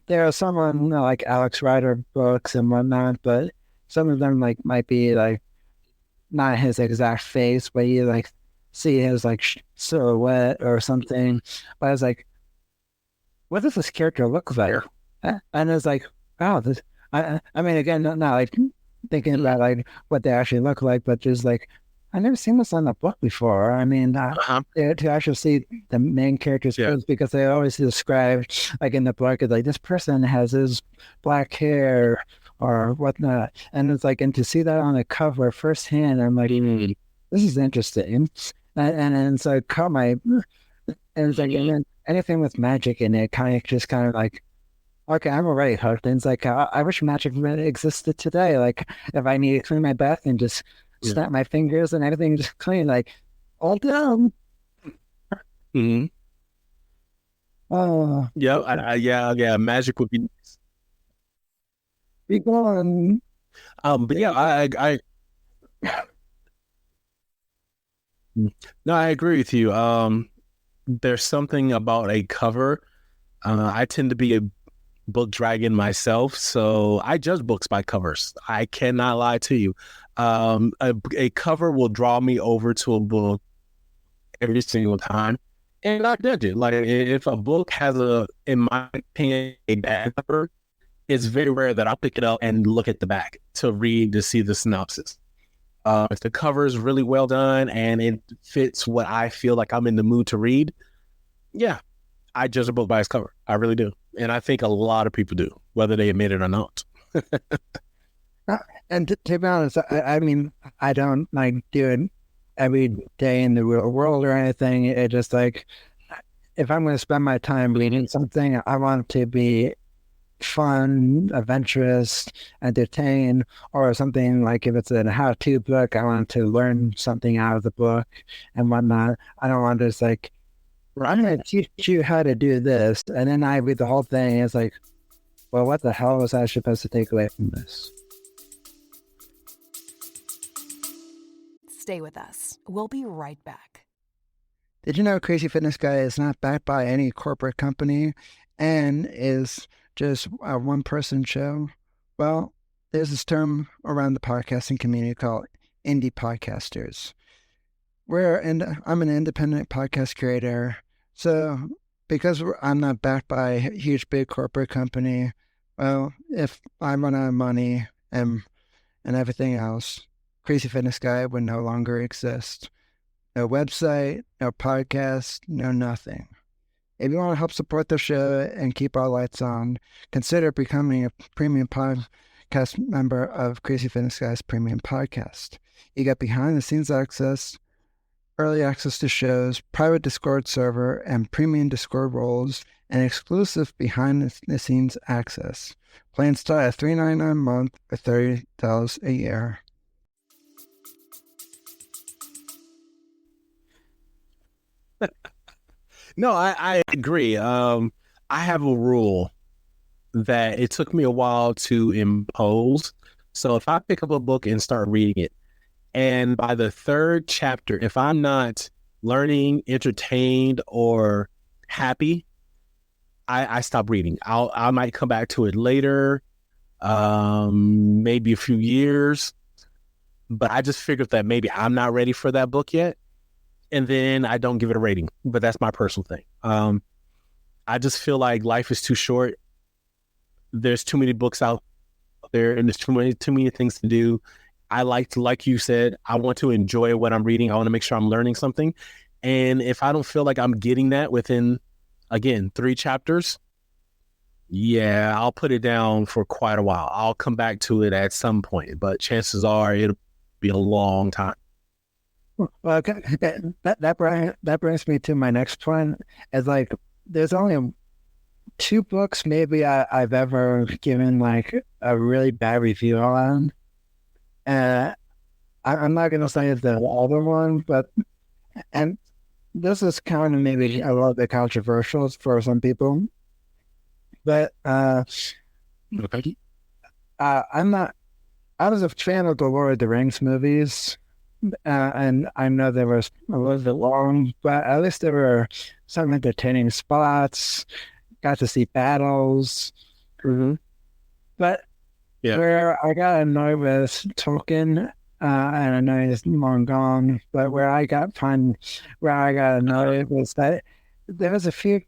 there are some on like Alex Rider books and whatnot, but some of them like might be like not his exact face, but you like see his like silhouette or something. But I was like, what does this character look like? And it's like, wow, this. I mean, again, not like thinking about like what they actually look like, but just like, I've never seen this on the book before. I mean, to actually see the main characters, because they always describe, like in the book, like this person has this black hair or whatnot, and it's like, and to see that on the cover firsthand, I'm like, this is interesting, and so it caught my, and it's like, and then anything with magic in it, kind of like, okay, I'm already hooked. And it's like, I wish magic really existed today. Like, if I need to clean my bath and just snap my fingers and everything just clean, like, all done. Mm-hmm. Oh. Yeah, magic would be nice. Be gone. But yeah, I no, I agree with you. There's something about a cover. I tend to be a book dragon myself, so I judge books by covers. I cannot lie to you. A cover will draw me over to a book every single time, and I judge it. Like, if a book has in my opinion, a bad cover, it's very rare that I'll pick it up and look at the back to see the synopsis. If the cover is really well done and it fits what I feel like I'm in the mood to read, yeah, I judge a book by its cover. I really do. And I think a lot of people do, whether they admit it or not. And to be honest, I mean, I don't like do it every day in the real world or anything. It just like, if I'm going to spend my time reading something, I want it to be fun, adventurous, entertain, or something like if it's a how-to book, I want to learn something out of the book and whatnot. I don't want to just like, I'm going to teach you how to do this, and then I read the whole thing, and it's like, well, what the hell was I supposed to take away from this? Stay with us. We'll be right back. Did you know Crazy Fitness Guy is not backed by any corporate company and is just a one-person show? Well, there's this term around the podcasting community called indie podcasters. I'm an independent podcast creator, so because I'm not backed by a huge, big corporate company, well, if I run out of money and everything else, Crazy Fitness Guy would no longer exist. No website, no podcast, no nothing. If you want to help support the show and keep our lights on, consider becoming a premium podcast member of Crazy Fitness Guy's premium podcast. You get behind-the-scenes access, early access to shows, private Discord server, and premium Discord roles, and exclusive behind-the-scenes access. Plans start at $3.99 a month or $30 a year. No, I agree. I have a rule that it took me a while to impose. So if I pick up a book and start reading it, and by the third chapter, if I'm not learning, entertained, or happy, I stop reading. I might come back to it later, maybe a few years, but I just figured that maybe I'm not ready for that book yet. And then I don't give it a rating, but that's my personal thing. I just feel like life is too short. There's too many books out there, and there's too many things to do. I like you said, I want to enjoy what I'm reading. I want to make sure I'm learning something. And if I don't feel like I'm getting that within, again, 3 chapters, yeah, I'll put it down for quite a while. I'll come back to it at some point, but chances are it'll be a long time. Well, okay. That brings me to my next point. It's like there's only 2 books maybe I've ever given like a really bad review on. I'm not gonna say it's the other one, and this is kind of maybe a little bit controversial for some people. But Okay. I was a fan of the Lord of the Rings movies. And I know they were a little bit long, but at least there were some entertaining spots. Got to see battles. Mm-hmm. But where I got annoyed with Tolkien, and I know he's long gone, but where I got annoyed was that there was a few.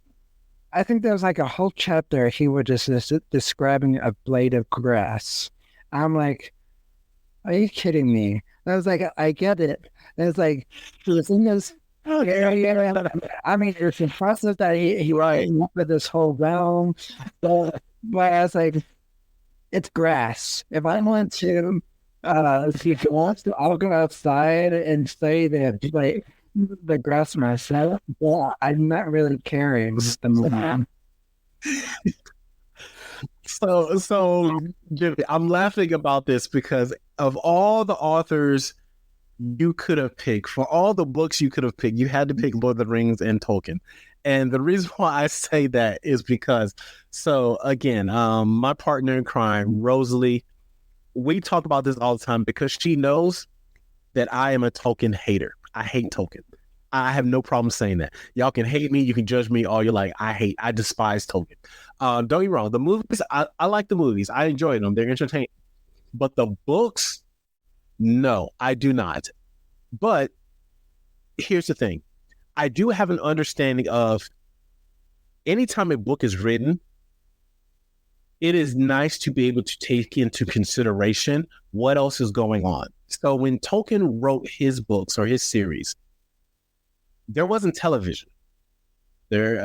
I think there was like a whole chapter he was just describing a blade of grass. I'm like, are you kidding me? I was like, I get it. And it's like, listen, this. I mean, it's impressive that he came up with this whole realm, but I was like, it's grass. If I want to, if he wants to, I'll go outside and say that like the grass myself. Well, I'm not really caring. So Jimmy, I'm laughing about this because of all the authors you could have picked, for all the books you could have picked, you had to pick Lord of the Rings and Tolkien. And the reason why I say that is because, so again, my partner in crime, Rosalie, we talk about this all the time because she knows that I am a Tolkien hater. I hate Tolkien. I have no problem saying that. Y'all can hate me. You can judge me all you like. I despise Tolkien. Don't get me wrong. The movies, I like the movies. I enjoy them. They're entertaining. But the books, no, I do not. But here's the thing. I do have an understanding of anytime a book is written, it is nice to be able to take into consideration what else is going on. So when Tolkien wrote his books or his series, there wasn't television. There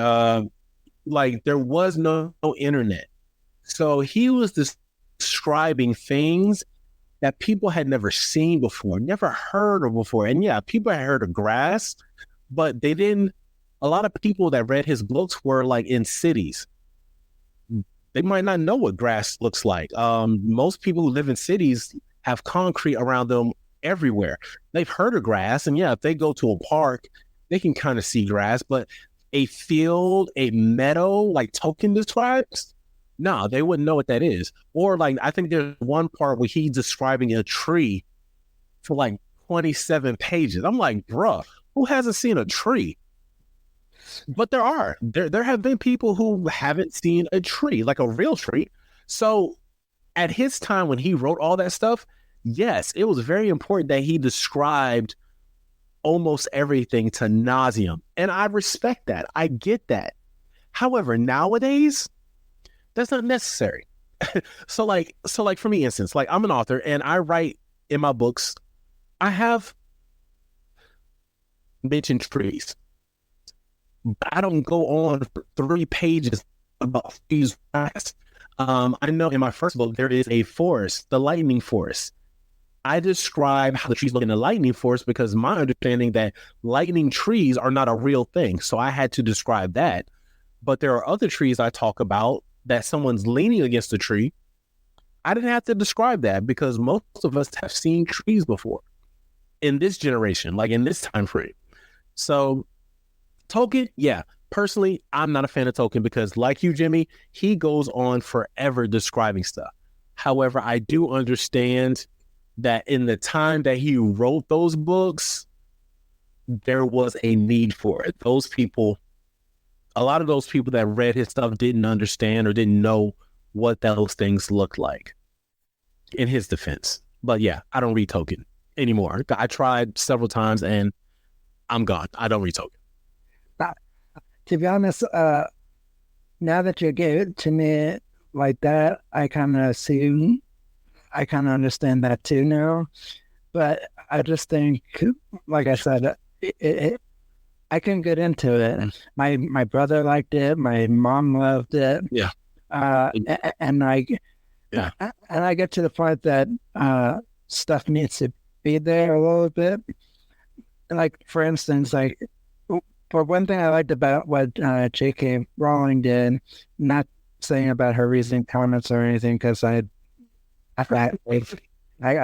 was no internet. So he was describing things that people had never seen before, never heard of before. And yeah, people had heard of grass, but they didn't. A lot of people that read his books were like in cities. They might not know what grass looks like. Most people who live in cities have concrete around them everywhere. They've heard of grass, and yeah, if they go to a park, they can kind of see grass, but a field, a meadow, like Tolkien describes, no, they wouldn't know what that is. Or like, I think there's one part where he's describing a tree for like 27 pages. I'm like, bruh, who hasn't seen a tree? But there have been people who haven't seen a tree, like a real tree. So at his time when he wrote all that stuff, yes, it was very important that he described almost everything to nauseam. And I respect that. I get that. However, nowadays, that's not necessary. So like for me, instance, like I'm an author and I write in my books, I have mentioned trees. I don't go on for 3 pages about trees. I know in my first book, there is a forest, the lightning forest. I describe how the trees look in the lightning forest because my understanding that lightning trees are not a real thing. So I had to describe that. But there are other trees I talk about that someone's leaning against the tree. I didn't have to describe that because most of us have seen trees before in this generation, like in this time frame. So Tolkien, yeah, personally, I'm not a fan of Tolkien because like you, Jimmy, he goes on forever describing stuff. However, I do understand that in the time that he wrote those books, there was a need for it. A lot of those people that read his stuff didn't understand or didn't know what those things looked like, in his defense. But yeah, I don't read Tolkien anymore. I tried several times and I'm gone. I don't read Tolkien. To be honest, now that you gave it to me like that, I kind of understand that too now. But I just think, like I said, I can get into it. My brother liked it. My mom loved it. Yeah. And I get to the point that stuff needs to be there a little bit. Like, for instance, like, for one thing I liked about what J.K. Rowling did, not saying about her recent comments or anything, because I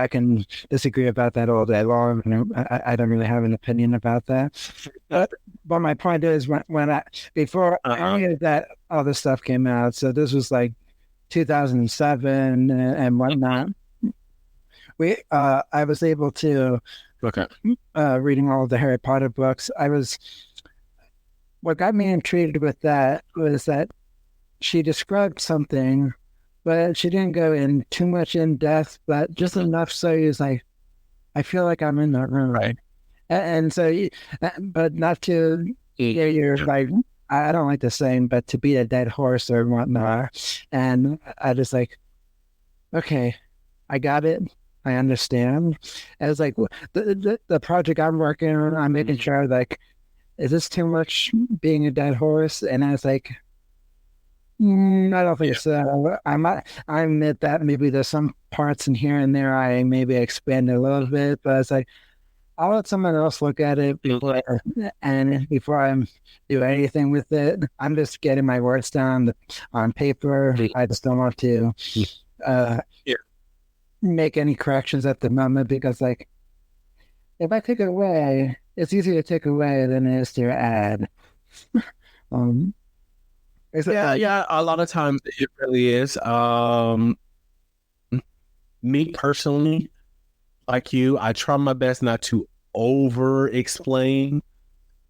can disagree about that all day long. I don't really have an opinion about that. But my point is, before any of that other stuff came out, so this was like 2007 and whatnot. I was able to reading all of the Harry Potter books. What got me intrigued with that was that she described something, but she didn't go in too much in depth, but just enough so he was like, I feel like I'm in that room. Right. And so, but not to, you're like, I don't like the saying, but to beat a dead horse or whatnot. And I just like, okay, I got it. I understand. And it's like, the project I'm working on, I'm making sure, like, is this too much being a dead horse? And I was like, I don't think so. I admit that maybe there's some parts in here and there I maybe expand a little bit, but it's like, I'll let someone else look at it before I do anything with it. I'm just getting my words down on paper. I just don't want to make any corrections at the moment because, like, if I take it away, it's easier to take away than it is to add. Yeah, a lot of times it really is. Me personally, like you, I try my best not to over explain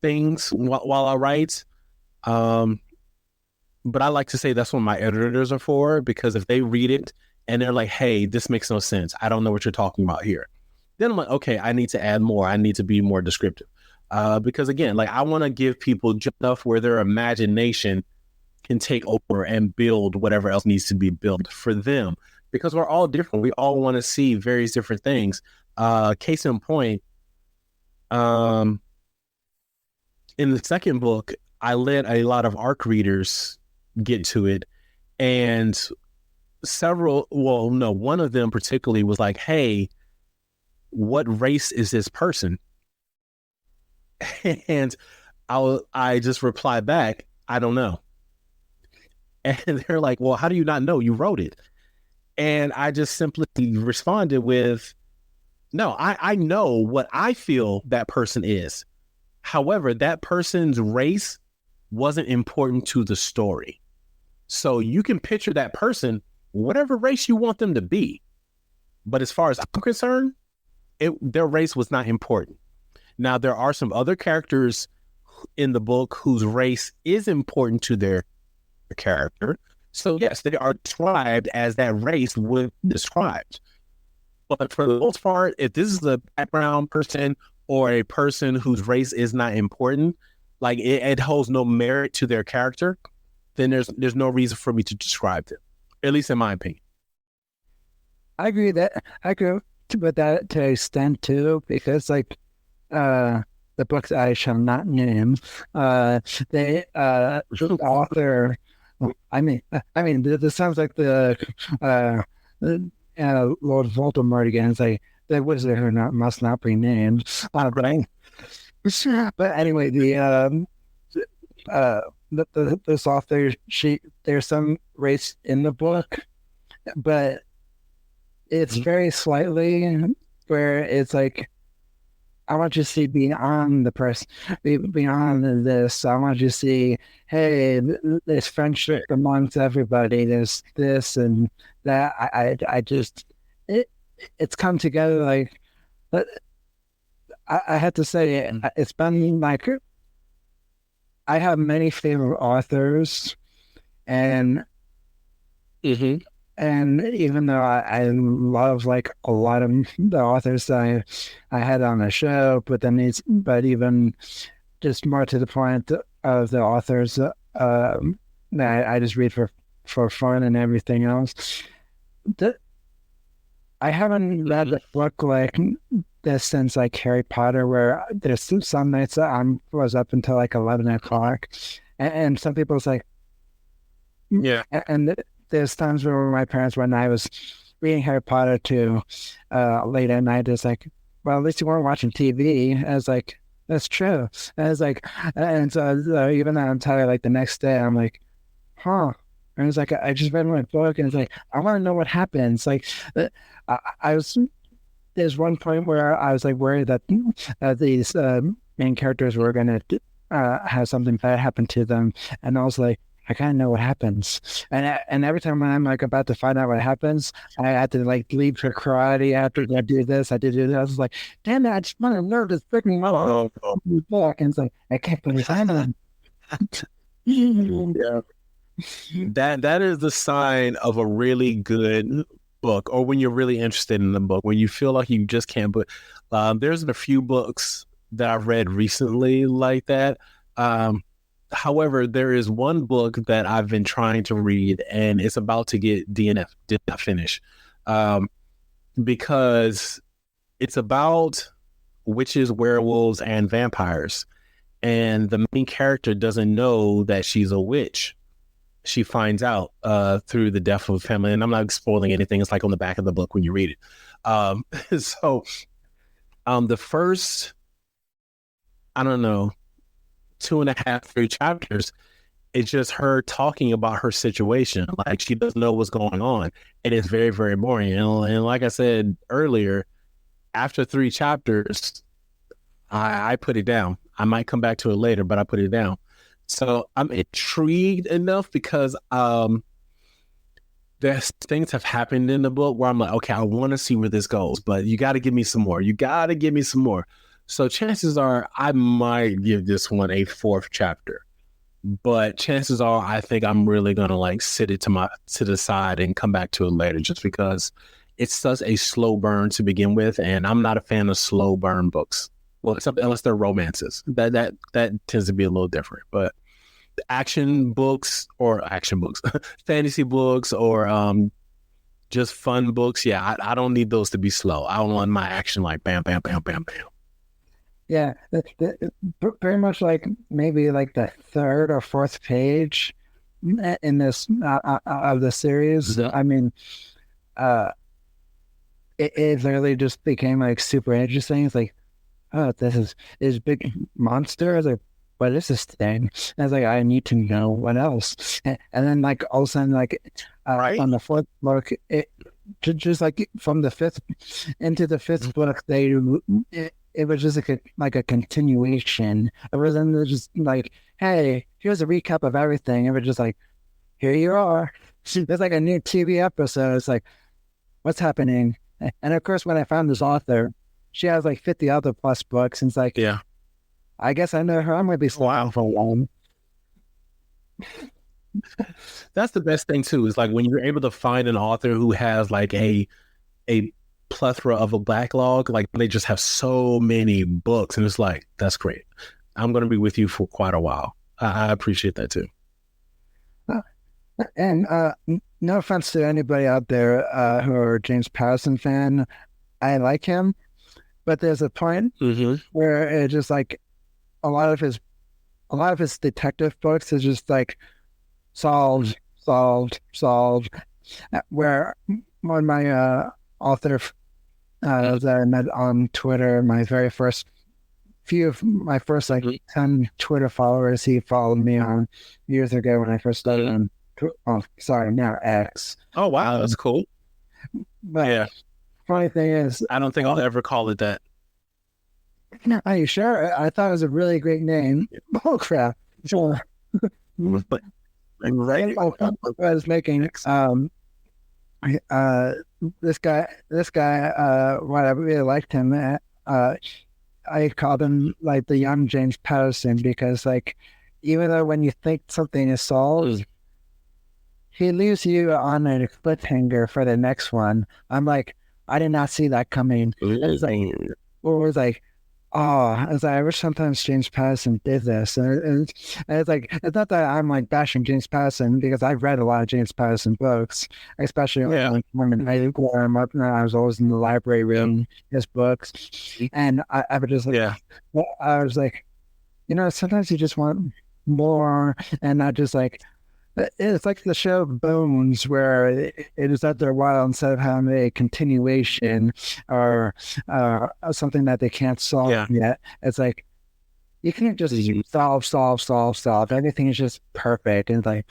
things while I write. But I like to say that's what my editors are for, because if they read it and they're like, hey, this makes no sense, I don't know what you're talking about here, then I'm like, okay, I need to add more. I need to be more descriptive. Because again, like, I want to give people just enough where their imagination can take over and build whatever else needs to be built for them, because we're all different. We all want to see various different things. Case in point, in the second book, I let a lot of ARC readers get to it, and one of them particularly was like, hey, what race is this person? And I just replied back, I don't know. And they're like, well, how do you not know? You wrote it. And I just simply responded with, no, I know what I feel that person is. However, that person's race wasn't important to the story. So you can picture that person, whatever race you want them to be. But as far as I'm concerned, their race was not important. Now, there are some other characters in the book whose race is important to their character. So yes, they are described as that race was described. But for the most part, if this is a background person or a person whose race is not important, like it holds no merit to their character, then there's no reason for me to describe them, at least in my opinion. I agree with that to an extent too, because like the books I shall not name, the author. I mean, this sounds like the Lord Voldemort again. It's like the wizard who must not be named. Right. But anyway, this author, there's some race in the book, but it's very slightly where it's like, I want you to see beyond the person, beyond this. I want you to see, hey, there's friendship amongst everybody. There's this and that. I just, it's come together like, I have to say, it's been like, I have many favorite authors, and and even though I love like a lot of the authors I had on the show, but even just more to the point of the authors that I just read for fun and everything else. I haven't read a book like this since like Harry Potter, where there's some nights that I was up until like 11 o'clock, and some people's like, yeah, and there's times where my parents, when I was reading Harry Potter to late at night, it's like, well, at least you weren't watching TV. I was like, that's true. And I was like, and so even though I'm tired, like the next day, I'm like, huh. And it's like, I just read my book, and it's like, I want to know what happens. Like, there's one point where I was like worried that these main characters were going to have something bad happen to them. And I was like, I gotta know what happens. And every time when I'm like about to find out what happens, I had to like leave for karate after I do this. I was like, damn it, I just want to know this freaking book. And it's like, I can't put it on. Yeah. That is the sign of a really good book, or when you're really interested in the book, when you feel like you just can't put. There's a few books that I've read recently like that. However, there is one book that I've been trying to read, and it's about to get DNF, did not finish, because it's about witches, werewolves, and vampires. And the main character doesn't know that she's a witch. She finds out through the death of a family. And I'm not spoiling anything. It's like on the back of the book when you read it. So the first, I don't know, 2.5, 3 chapters, it's just her talking about her situation. Like, she doesn't know what's going on. And it's very, very boring. And like I said earlier, after 3 chapters, I put it down. I might come back to it later, but I put it down. So I'm intrigued enough because there's things have happened in the book where I'm like, okay, I want to see where this goes, but you got to give me some more. So chances are I might give this one a 4th chapter, but chances are I think I'm really going to like sit it to the side and come back to it later, just because it's such a slow burn to begin with. And I'm not a fan of slow burn books. Well, unless they're romances, that tends to be a little different. But action books, fantasy books, or just fun books, yeah, I don't need those to be slow. I don't want my action like bam, bam, bam, bam, bam. Yeah, very much like maybe like the third or fourth page in this of the series. Yeah. I mean, it literally just became like super interesting. It's like, oh, this big monster. I was like, what is this thing? And I was like, I need to know what else. And then like all of a sudden, like on the fourth book, it just like from the fifth into the fifth book, it was just like a continuation. It wasn't just like, hey, here's a recap of everything. It was just like, here you are. There's like a new TV episode. It's like, what's happening? And of course, when I found this author, she has like 50 other plus books. And it's like, yeah, I guess I know her. I'm going to be for a while. That's the best thing too, is like when you're able to find an author who has like a plethora of a backlog, like they just have so many books, and it's like, that's great. I'm going to be with you for quite a while. I appreciate that too. And no offense to anybody out there who are a James Patterson fan, I like him, but there's a point where it's just like a lot of his detective books is just like solved. Where one of my author that I met on Twitter, my very first few of my first like 10 Twitter followers, he followed me on years ago when I first started on. Oh, sorry, now X. Oh wow, that's cool. But yeah, funny thing is, I don't think I'll ever call it that. No, are you sure? I thought it was a really great name. Oh crap! Sure. But right, I was making this guy. What I really liked him. I called him like the young James Patterson because, like, even though when you think something is solved, he leaves you on a cliffhanger for the next one. I'm like, I did not see that coming. It's like, I wish sometimes James Patterson did this. And it's like, it's not that I'm like bashing James Patterson, because I've read a lot of James Patterson books, especially when I was always in the library reading his books. And I would just like, I was like, sometimes you just want more, and not just like, it's like the show Bones, where it is after a while, instead of having a continuation or something that they can't solve yet, it's like, you can't just solve. Everything is just perfect. And it's like,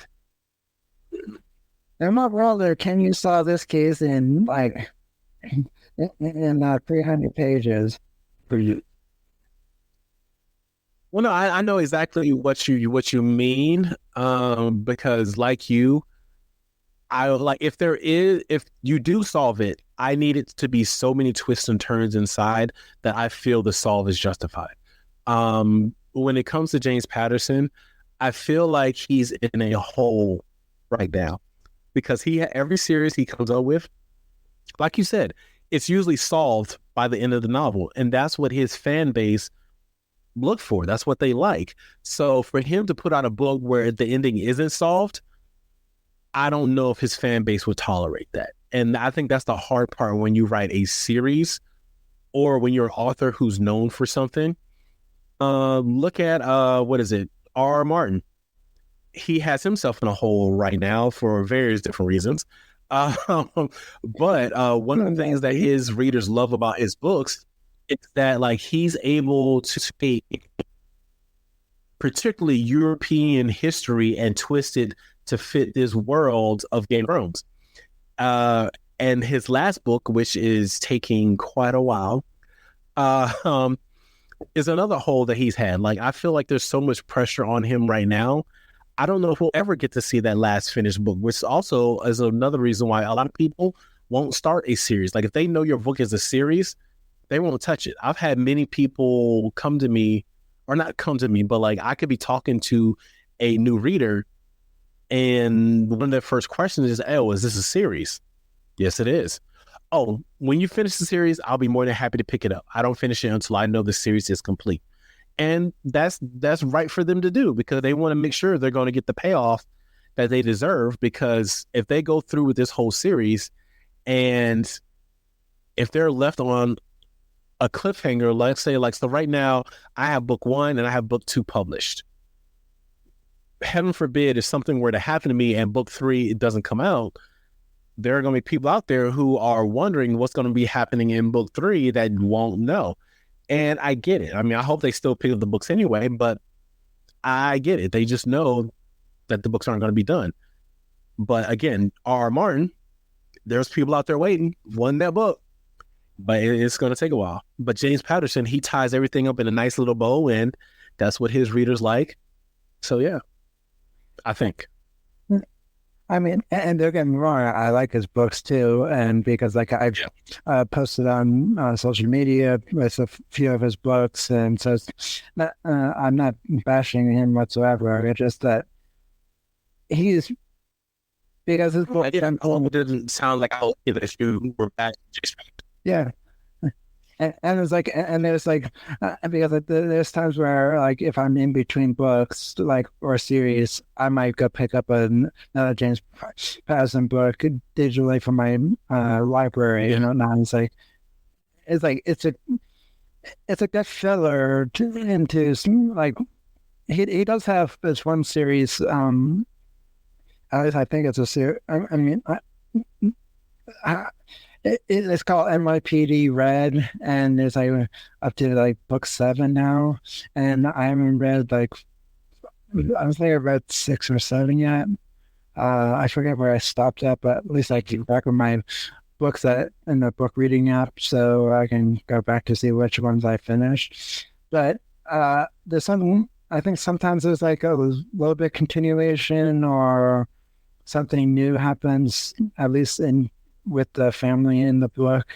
am I wrong there? Can you solve this case in like in 300 pages? Well, no, I know exactly what you mean. Because like you, I like, if you do solve it, I need it to be so many twists and turns inside that I feel the solve is justified. When it comes to James Patterson, I feel like he's in a hole right now, because every series he comes up with, like you said, it's usually solved by the end of the novel, and that's what his fan base look for. That's what they like. So for him to put out a book where the ending isn't solved, I don't know if his fan base would tolerate that. And I think that's the hard part when you write a series, or when you're an author who's known for something. Look at R.R. Martin. He has himself in a hole right now for various different reasons. But one of the things that his readers love about his books, it's that like he's able to speak particularly European history and twist it to fit this world of Game of Thrones. And his last book, which is taking quite a while, is another hole that he's had. Like, I feel like there's so much pressure on him right now. I don't know if we'll ever get to see that last finished book, which also is another reason why a lot of people won't start a series. Like, if they know your book is a series, they won't touch it. I've had many people come to me, or not come to me, but like I could be talking to a new reader, and one of their first questions is, "Oh, is this a series?" Yes, it is. Oh, when you finish the series, I'll be more than happy to pick it up. I don't finish it until I know the series is complete. And that's right for them to do, because they want to make sure they're going to get the payoff that they deserve. Because if they go through with this whole series And if they're left on a cliffhanger, let's say, like, so right now I have book 1 and I have book 2 published. Heaven forbid if something were to happen to me and book 3, it doesn't come out, there are going to be people out there who are wondering what's going to be happening in book 3 that won't know. And I get it. I mean, I hope they still pick up the books anyway, but I get it. They just know that the books aren't going to be done. But again, R.R. Martin, there's people out there waiting, wanting that book, but it's going to take a while. But James Patterson, he ties everything up in a nice little bow, and that's what his readers like. So yeah, I think. I mean, and don't get me wrong, I like his books too, and because like I've posted on social media with a few of his books, and so it's not, I'm not bashing him whatsoever. It's just that he's, because his book didn't sound like if you were back. Yeah. And it's like, and there's like, because there's times where like if I'm in between books, like, or series, I might go pick up another James Patterson book digitally from my library. You know, now it's like it's a good filler into like he does have this one series. At least I think it's a series. I mean. It's called NYPD Red, and there's like up to like book 7 now, and I haven't read like, I don't think I've read 6 or 7 yet. I forget where I stopped at, but at least I keep track of my books in the book reading app, so I can go back to see which ones I finished. But there's some, I think sometimes there's like a little bit continuation or something new happens, at least with the family in the book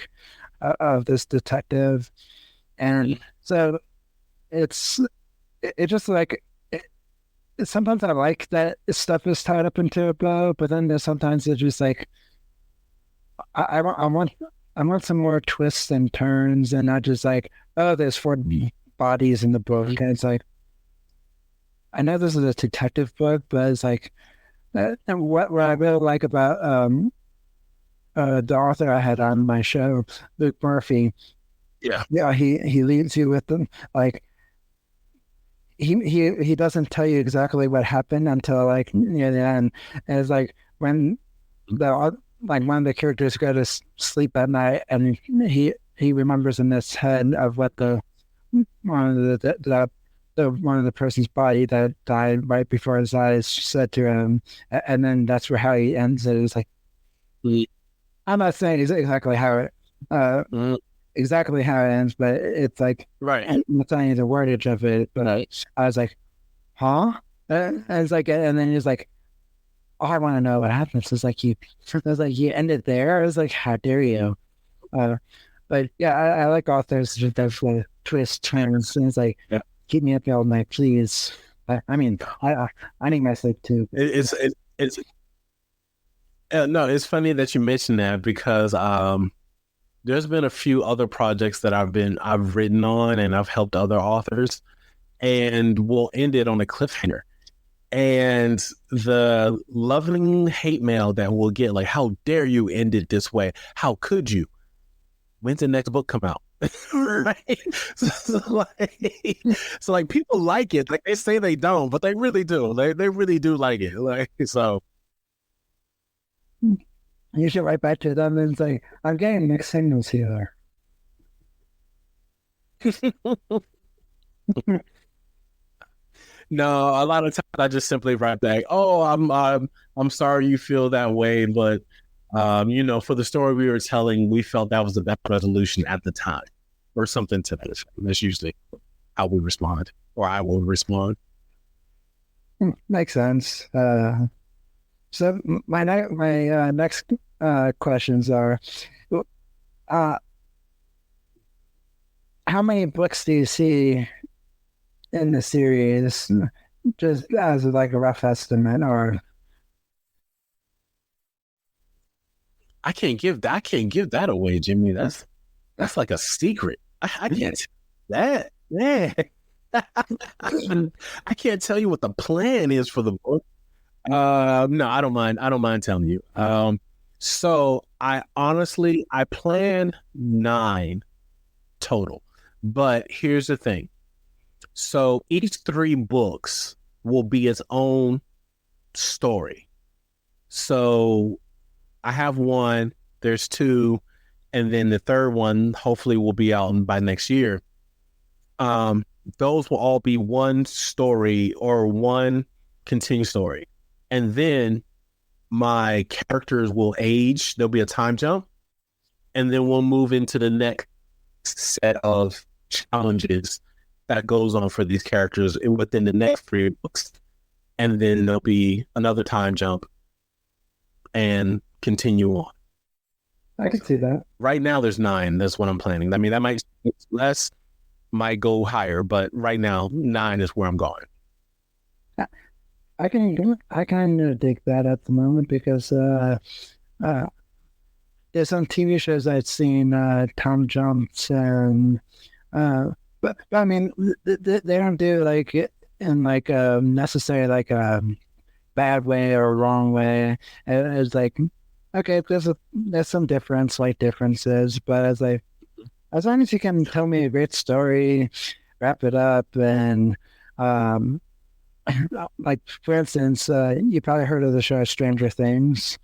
of this detective. And so it's just like, sometimes I like that stuff is tied up into a bow, but then there's sometimes it's just like, I want some more twists and turns, and not just like, oh, there's 4 bodies in the book. And it's like, I know this is a detective book, but it's like, and what I really like about the author I had on my show, Luke Murphy. Yeah, he leaves you with them. Like he doesn't tell you exactly what happened until like near the end. And it's like when one of the characters go to sleep at night, and he remembers in his head of what one of the person's body that died right before his eyes said to him, and then that's how he ends it. It's like, I'm not saying exactly how it ends, but it's like, right. I'm not telling you the wordage of it, but I was like, huh? And it's like, and then he's like, oh, I want to know what happens. It's like you ended there. I was like, how dare you? But yeah, I like authors that have twist turns, and it's like, keep me up all night, please. I mean, I need my sleep too. No, it's funny that you mentioned that, because there's been a few other projects that I've written on, and I've helped other authors, and we'll end it on a cliffhanger. And the loving hate mail that we'll get, like, how dare you end it this way? How could you? When's the next book come out? Right? So like people like it. Like they say they don't, but they really do. They really do like it. Like, so. You should write back to them and say, I'm getting mixed signals here. No, a lot of times I just simply write back, oh, I'm sorry you feel that way, but for the story we were telling, we felt that was the best resolution at the time, or something to that effect. That's usually how we respond, or I will respond. Makes sense. So my next questions are, how many books do you see in the series, just as like a rough estimate? Or I can't give that away, Jimmy. That's like a secret. I can't that. Yeah. I can't tell you what the plan is for the book. No, I don't mind telling you. So I plan 9 total, but here's the thing. So each 3 books will be its own story. So I have 1, there's 2, and then the third one hopefully will be out by next year. Those will all be one story or one continued story. And then my characters will age. There'll be a time jump. And then we'll move into the next set of challenges that goes on for these characters within the next 3 books. And then there'll be another time jump and continue on. I can see that. Right now there's 9. That's what I'm planning. I mean, that might be less, might go higher, but right now 9 is where I'm going. I kind of dig that at the moment because there's some TV shows I've seen, time jumps, and but I mean they don't do like it in like a necessary like a bad way or wrong way. It's like, okay, there's some slight differences, but as long as you can tell me a great story, wrap it up, and like for instance, you probably heard of the show Stranger Things.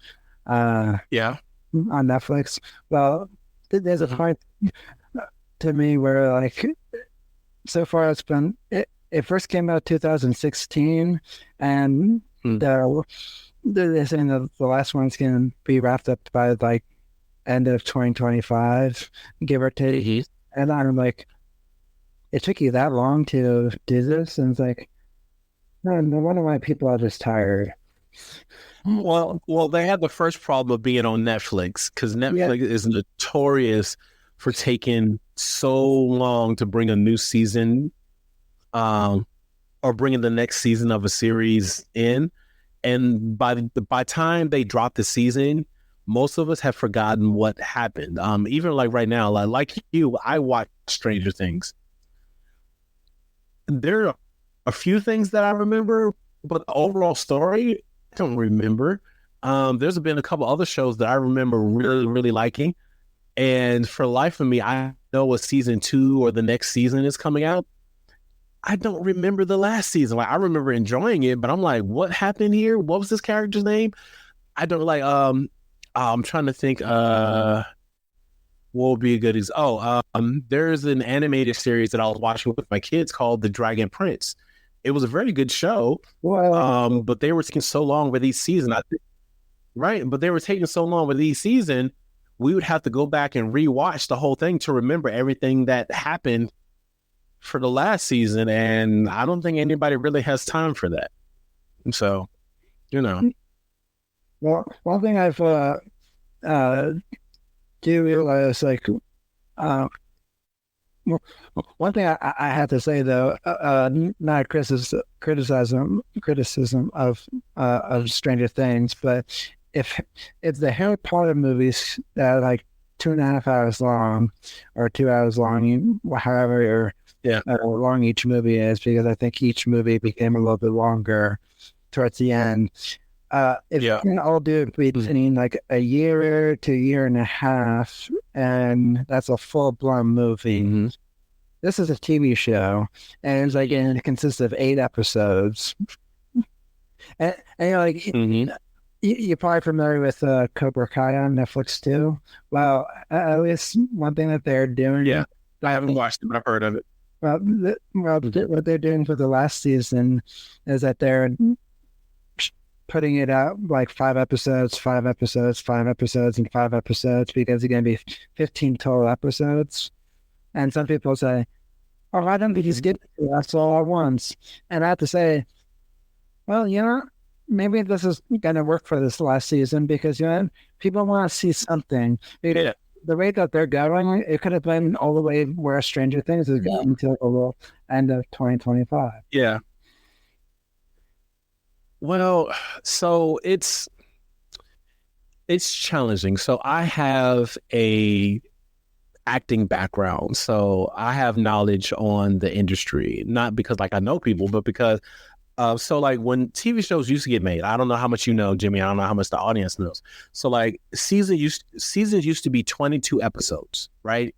Yeah. On Netflix. Well, there's a point to me where like so far it's been it first came out 2016, and they're saying that the last one's going to be wrapped up by like end of 2025, give or take. And I'm like, it took you that long to do this? And it's like, no wonder why people are just tired. Well, they had the first problem of being on Netflix, because Netflix is notorious for taking so long to bring a new season, or bringing the next season of a series in. And by time they drop the season, most of us have forgotten what happened. Even like right now, like you, I watch Stranger Things. There are a few things that I remember, but the overall story, I don't remember. There's been a couple other shows that I remember really, really liking. And for the life of me, I know what season 2 or the next season is coming out. I don't remember the last season. Like, I remember enjoying it, but I'm like, what happened here? What was this character's name? I don't like, I'm trying to think, what would be a good example? There's an animated series that I was watching with my kids called The Dragon Prince. It was a very good show, but they were taking so long with each season. But they were taking so long with each season, we would have to go back and rewatch the whole thing to remember everything that happened for the last season, and I don't think anybody really has time for that. So, you know. Well, one thing I've do realize, like, one thing I have to say though, not criticism of Stranger Things, but if the Harry Potter movies that are like 2.5 hours long or 2 hours long, however long each movie is, because I think each movie became a little bit longer towards the end. If you can all do it between like a year to a year and a half, and that's a full-blown movie. This is a TV show, and it's like, and it consists of 8 episodes. And you're like, you're probably familiar with Cobra Kai on Netflix too. Well, at least one thing that they're doing. Yeah, I haven't watched it, but I've heard of it. Well, what they're doing for the last season is that they're putting it out like 5 episodes, 5 episodes, 5 episodes, and 5 episodes, because it's going to be 15 total episodes. And some people say, oh, why don't we just get that's all at once? And I have to say, well, you know, maybe this is going to work for this last season, because, you know, people want to see something. The rate that they're going, it could have been all the way where Stranger Things is going until the end of 2025. Yeah. Well, so it's challenging. So I have a acting background, so I have knowledge on the industry, not because like I know people, but because So like when TV shows used to get made, I don't know how much you know, Jimmy. I don't know how much the audience knows. So like seasons used to be 22 episodes, right?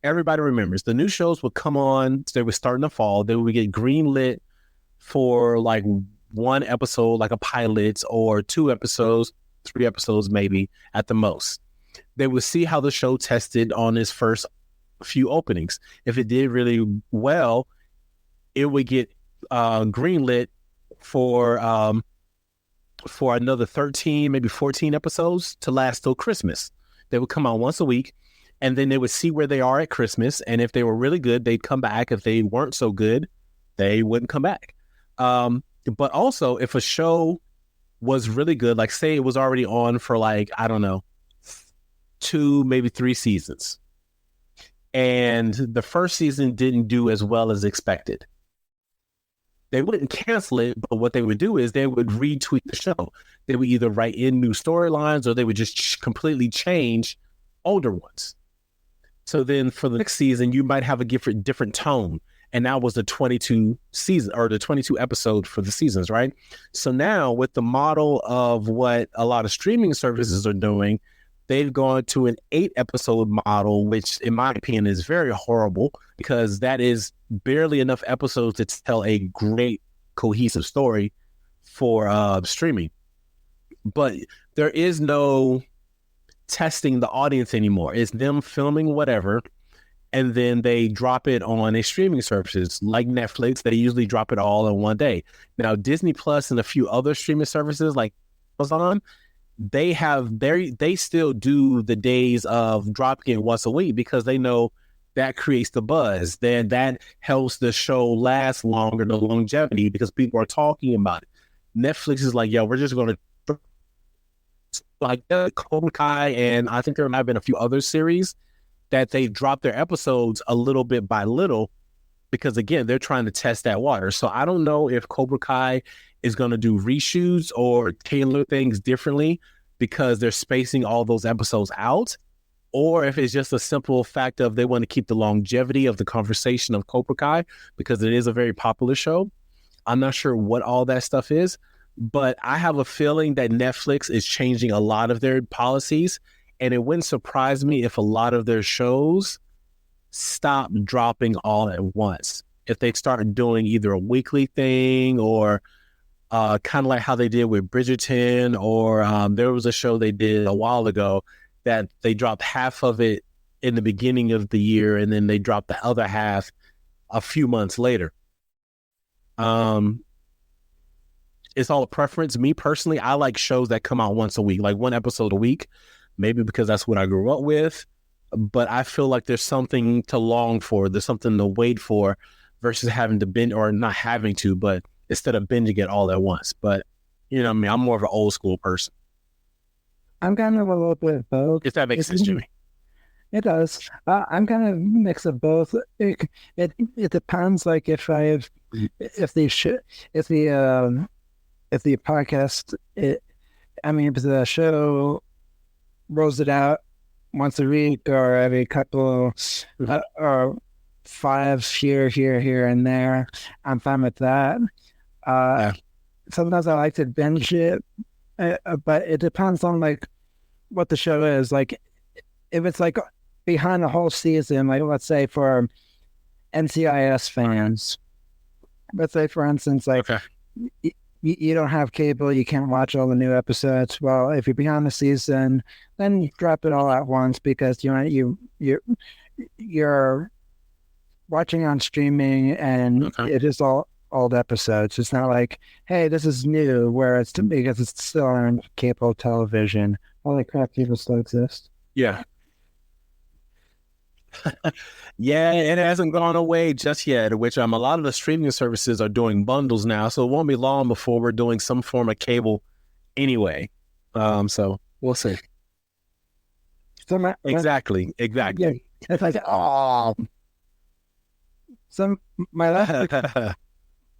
Everybody remembers the new shows would come on. They would start in the fall. They would get greenlit for like one episode, like a pilot, or 2 episodes, 3 episodes maybe at the most. They would see how the show tested on its first few openings. If it did really well, it would get greenlit for another 13, maybe 14 episodes to last till Christmas. They would come out once a week, and then they would see where they are at Christmas. And if they were really good, they'd come back. If they weren't so good, they wouldn't come back. But also, if a show was really good, like say it was already on for like, I don't know, 2, maybe 3 seasons, and the first season didn't do as well as expected, they wouldn't cancel it, but what they would do is they would retweak the show. They would either write in new storylines or they would just completely change older ones. So then for the next season, you might have a different tone. And that was the 22 season or the 22 episode for the seasons, right? So now with the model of what a lot of streaming services are doing, they've gone to an 8-episode model, which in my opinion is very horrible because that is barely enough episodes to tell a great cohesive story for streaming. But there is no testing the audience anymore. It's them filming whatever, and then they drop it on a streaming services like Netflix. They usually drop it all in one day. Now, Disney Plus and a few other streaming services like Amazon, they still do the days of dropping it once a week because they know that creates the buzz. Then that helps the show last longer, the longevity, because people are talking about it. Netflix is like, yo, we're just going to like Cobra Kai, and I think there might have been a few other series that they dropped their episodes a little bit by little because, again, they're trying to test that water. So I don't know if Cobra Kai is going to do reshoots or tailor things differently because they're spacing all those episodes out, or if it's just a simple fact of they want to keep the longevity of the conversation of Cobra Kai because it is a very popular show. I'm not sure what all that stuff is, but I have a feeling that Netflix is changing a lot of their policies, and it wouldn't surprise me if a lot of their shows stop dropping all at once. If they start doing either a weekly thing or kind of like how they did with Bridgerton, or there was a show they did a while ago that they dropped half of it in the beginning of the year, and then they dropped the other half a few months later. It's all a preference. Me personally, I like shows that come out once a week, like 1 episode a week, maybe because that's what I grew up with. But I feel like there's something to long for. There's something to wait for versus having to binge, or not having to, but instead of binging it all at once. But, you know what I mean? I'm more of an old school person. I'm kind of a little bit of both. If that makes sense, Jimmy. It does. I'm kind of a mix of both. It depends. Like if the podcast, if the show rolls it out once a week or every couple, or 5 here and there, I'm fine with that. Sometimes I like to binge it, but it depends on like what the show is. Like if it's like behind the whole season, like let's say for NCIS fans, let's say for instance, like you don't have cable, you can't watch all the new episodes. Well, if you're behind the season, then you drop it all at once because you're watching on streaming and it is all old episodes. It's not like, hey, this is new, where it's because it's still on cable television. Holy crap, people still exist. Yeah. Yeah, it hasn't gone away just yet, which a lot of the streaming services are doing bundles now, so it won't be long before we're doing some form of cable anyway. So we'll see. So Exactly. Yeah, it's like, oh. So my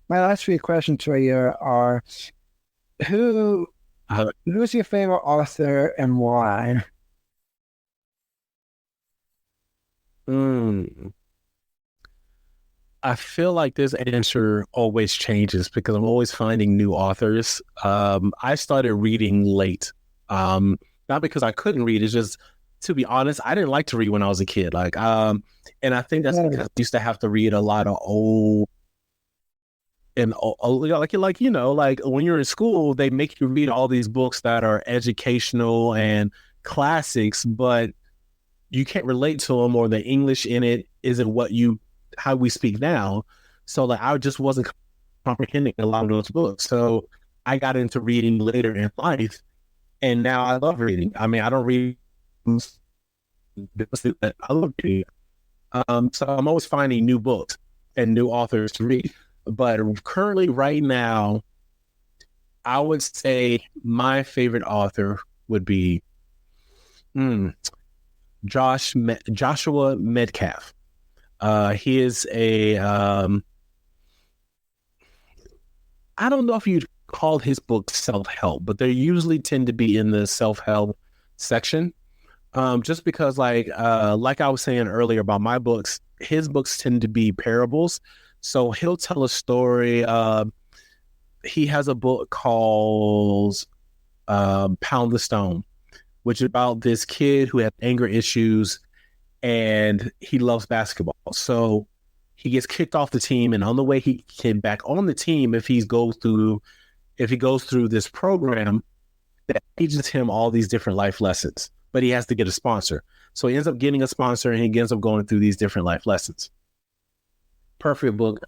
last 3 questions for you are, who's your favorite author and why? I feel like this answer always changes because I'm always finding new authors. I started reading late, not because I couldn't read. It's just, to be honest, I didn't like to read when I was a kid. And I think that's because I used to have to read a lot of old and like when you're in school, they make you read all these books that are educational and classics, but you can't relate to them, or the English in it isn't how we speak now. So I just wasn't comprehending a lot of those books. So I got into reading later in life, and now I love reading. I mean, I don't read, I love reading. So I'm always finding new books and new authors to read. But currently, right now, I would say my favorite author would be Joshua Metcalf. He is I don't know if you'd call his books self-help, but they usually tend to be in the self-help section. Just because like I was saying earlier about my books, his books tend to be parables. So he'll tell a story. He has a book called Pound the Stone, which is about this kid who has anger issues and he loves basketball. So he gets kicked off the team, and on the way he can back on the team, if he goes through this program that teaches him all these different life lessons, but he has to get a sponsor. So he ends up getting a sponsor, and he ends up going through these different life lessons. Perfect book.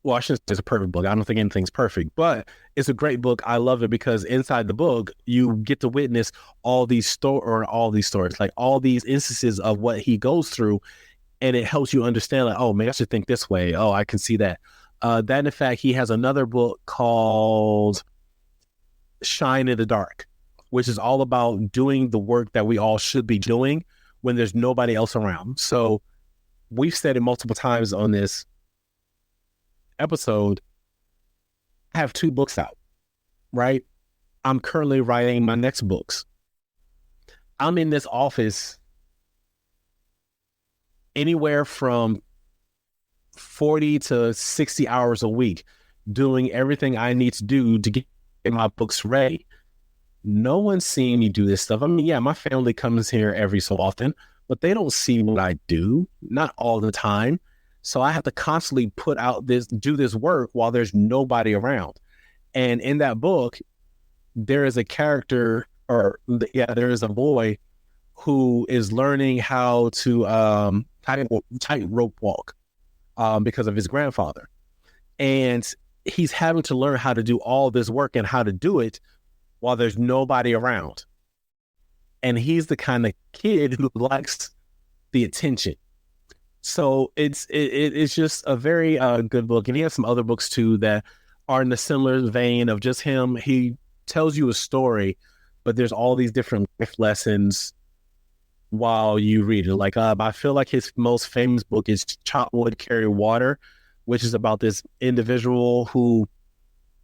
Well, I shouldn't say it's a perfect book. I don't think anything's perfect, but it's a great book. I love it because inside the book, you get to witness all these stories, like all these instances of what he goes through, and it helps you understand, like, oh, maybe I should think this way. Oh, I can see that. That, in fact, he has another book called Shine in the Dark, which is all about doing the work that we all should be doing when there's nobody else around. So we've said it multiple times on this episode. I have 2 books out, right? I'm currently writing my next books. I'm in this office anywhere from 40 to 60 hours a week, doing everything I need to do to get my books ready. No one's seeing me do this stuff. I mean, yeah, my family comes here every so often, but they don't see what I do, not all the time. So I have to constantly do this work while there's nobody around. And in that book, there is a character, there is a boy who is learning how to tightrope walk because of his grandfather. And he's having to learn how to do all this work and how to do it while there's nobody around. And he's the kind of kid who likes the attention. So it's just a very good book. And he has some other books too that are in the similar vein of just him. He tells you a story, but there's all these different life lessons while you read it. Like I feel like his most famous book is Chop Wood, Carry Water, which is about this individual who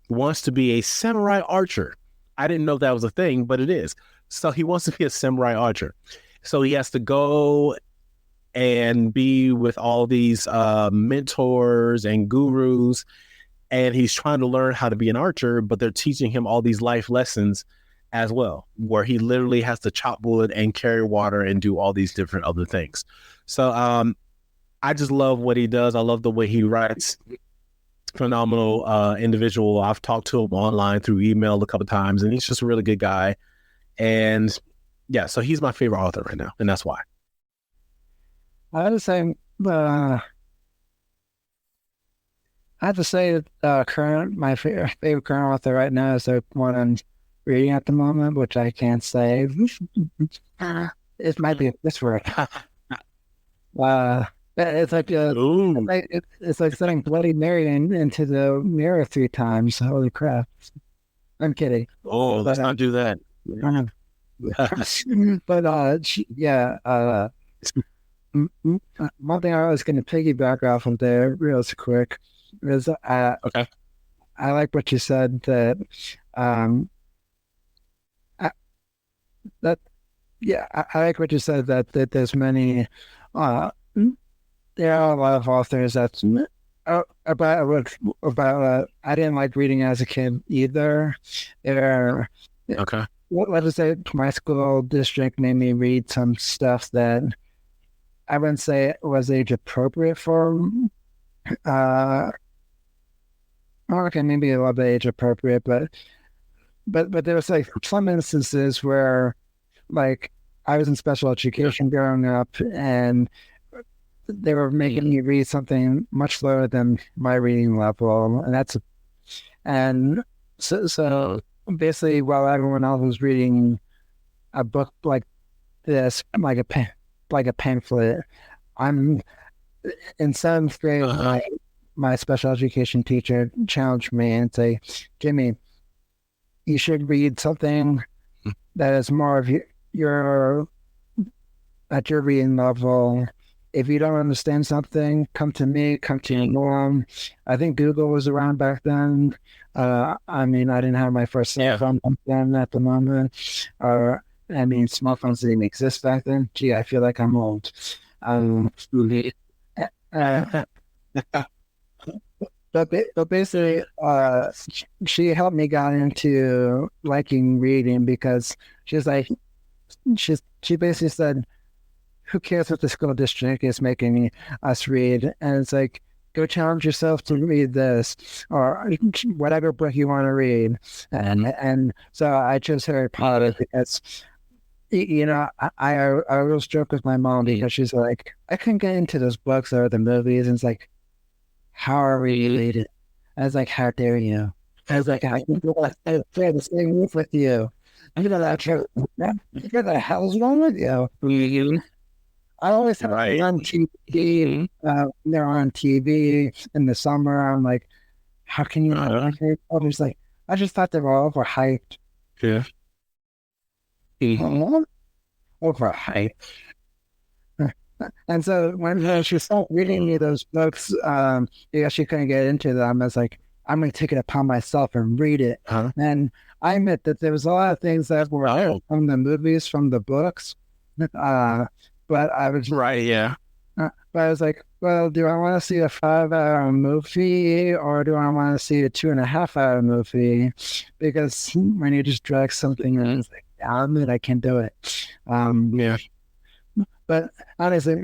wants to be a samurai archer. I didn't know that was a thing, but it is. So he wants to be a samurai archer. So he has to go and be with all these mentors and gurus, and he's trying to learn how to be an archer, but they're teaching him all these life lessons as well, where he literally has to chop wood and carry water and do all these different other things. So I just love what he does. I love the way he writes. Phenomenal individual. I've talked to him online through email a couple of times, and he's just a really good guy. And yeah, so he's my favorite author right now, and that's why. I was saying, I have to say that my favorite current author right now is the one I'm reading at the moment, which I can't say. It might be this word. It's like it's like setting Bloody Mary into the mirror 3 times. Holy crap! I'm kidding. Oh, let's not do that. But yeah. One thing I was going to piggyback off of there real quick is okay. I like what you said that I like what you said that there's many there are a lot of authors that about I didn't like reading as a kid either. Okay. Let's say my school district made me read some stuff that I wouldn't say it was age appropriate for. Okay, maybe a little bit age appropriate, but there was like some instances where, like, I was in special education growing up, and they were making me read something much lower than my reading level, and so basically, while everyone else was reading a book like this, like a pamphlet, I'm in seventh grade. My special education teacher challenged me and say, "Jimmy, you should read something that is more of your at your reading level. If you don't understand something, come to me, come to your mom." I think Google was around back then. I mean, I didn't have my first cell phone then at the moment. Smartphones didn't exist back then. Gee, I feel like I'm old. But basically, she helped me get into liking reading because she basically said, "Who cares what the school district is making us read?" And it's like, go challenge yourself to read this or whatever book you want to read. And so I chose Harry Potter because, I always joke with my mom because she's like, I couldn't get into those books or the movies. And it's like, how are we related? I was like, how dare you? I was like, I can share the same roof with you. What the hell's wrong with you? I always have them on TV. They're on TV in the summer. I'm like, how can you not like Harry Potter? It's like, I just thought they were overhyped. Yeah. Overhyped. And so when she started reading me those books, she couldn't get into them. I was like, I'm going to take it upon myself and read it. And I admit that there was a lot of things that were from the movies, from the books. But I was but I was like, well, do I want to see a 5-hour movie or do I want to see a 2.5-hour movie? Because when you just drag something in, it's like, I can't do it. But honestly,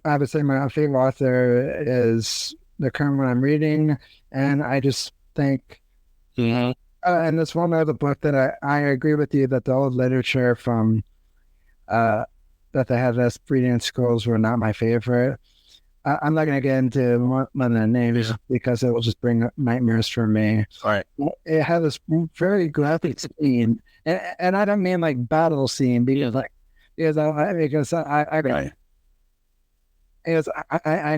I would say my favorite author is the current one I'm reading, and I just think, and there's one other book that I agree with you that the old literature from that they had us reading in schools were not my favorite. I'm not going to get into one of the names because it will just bring up nightmares for me. All right. It had this very graphic scene, and I don't mean like battle scene because I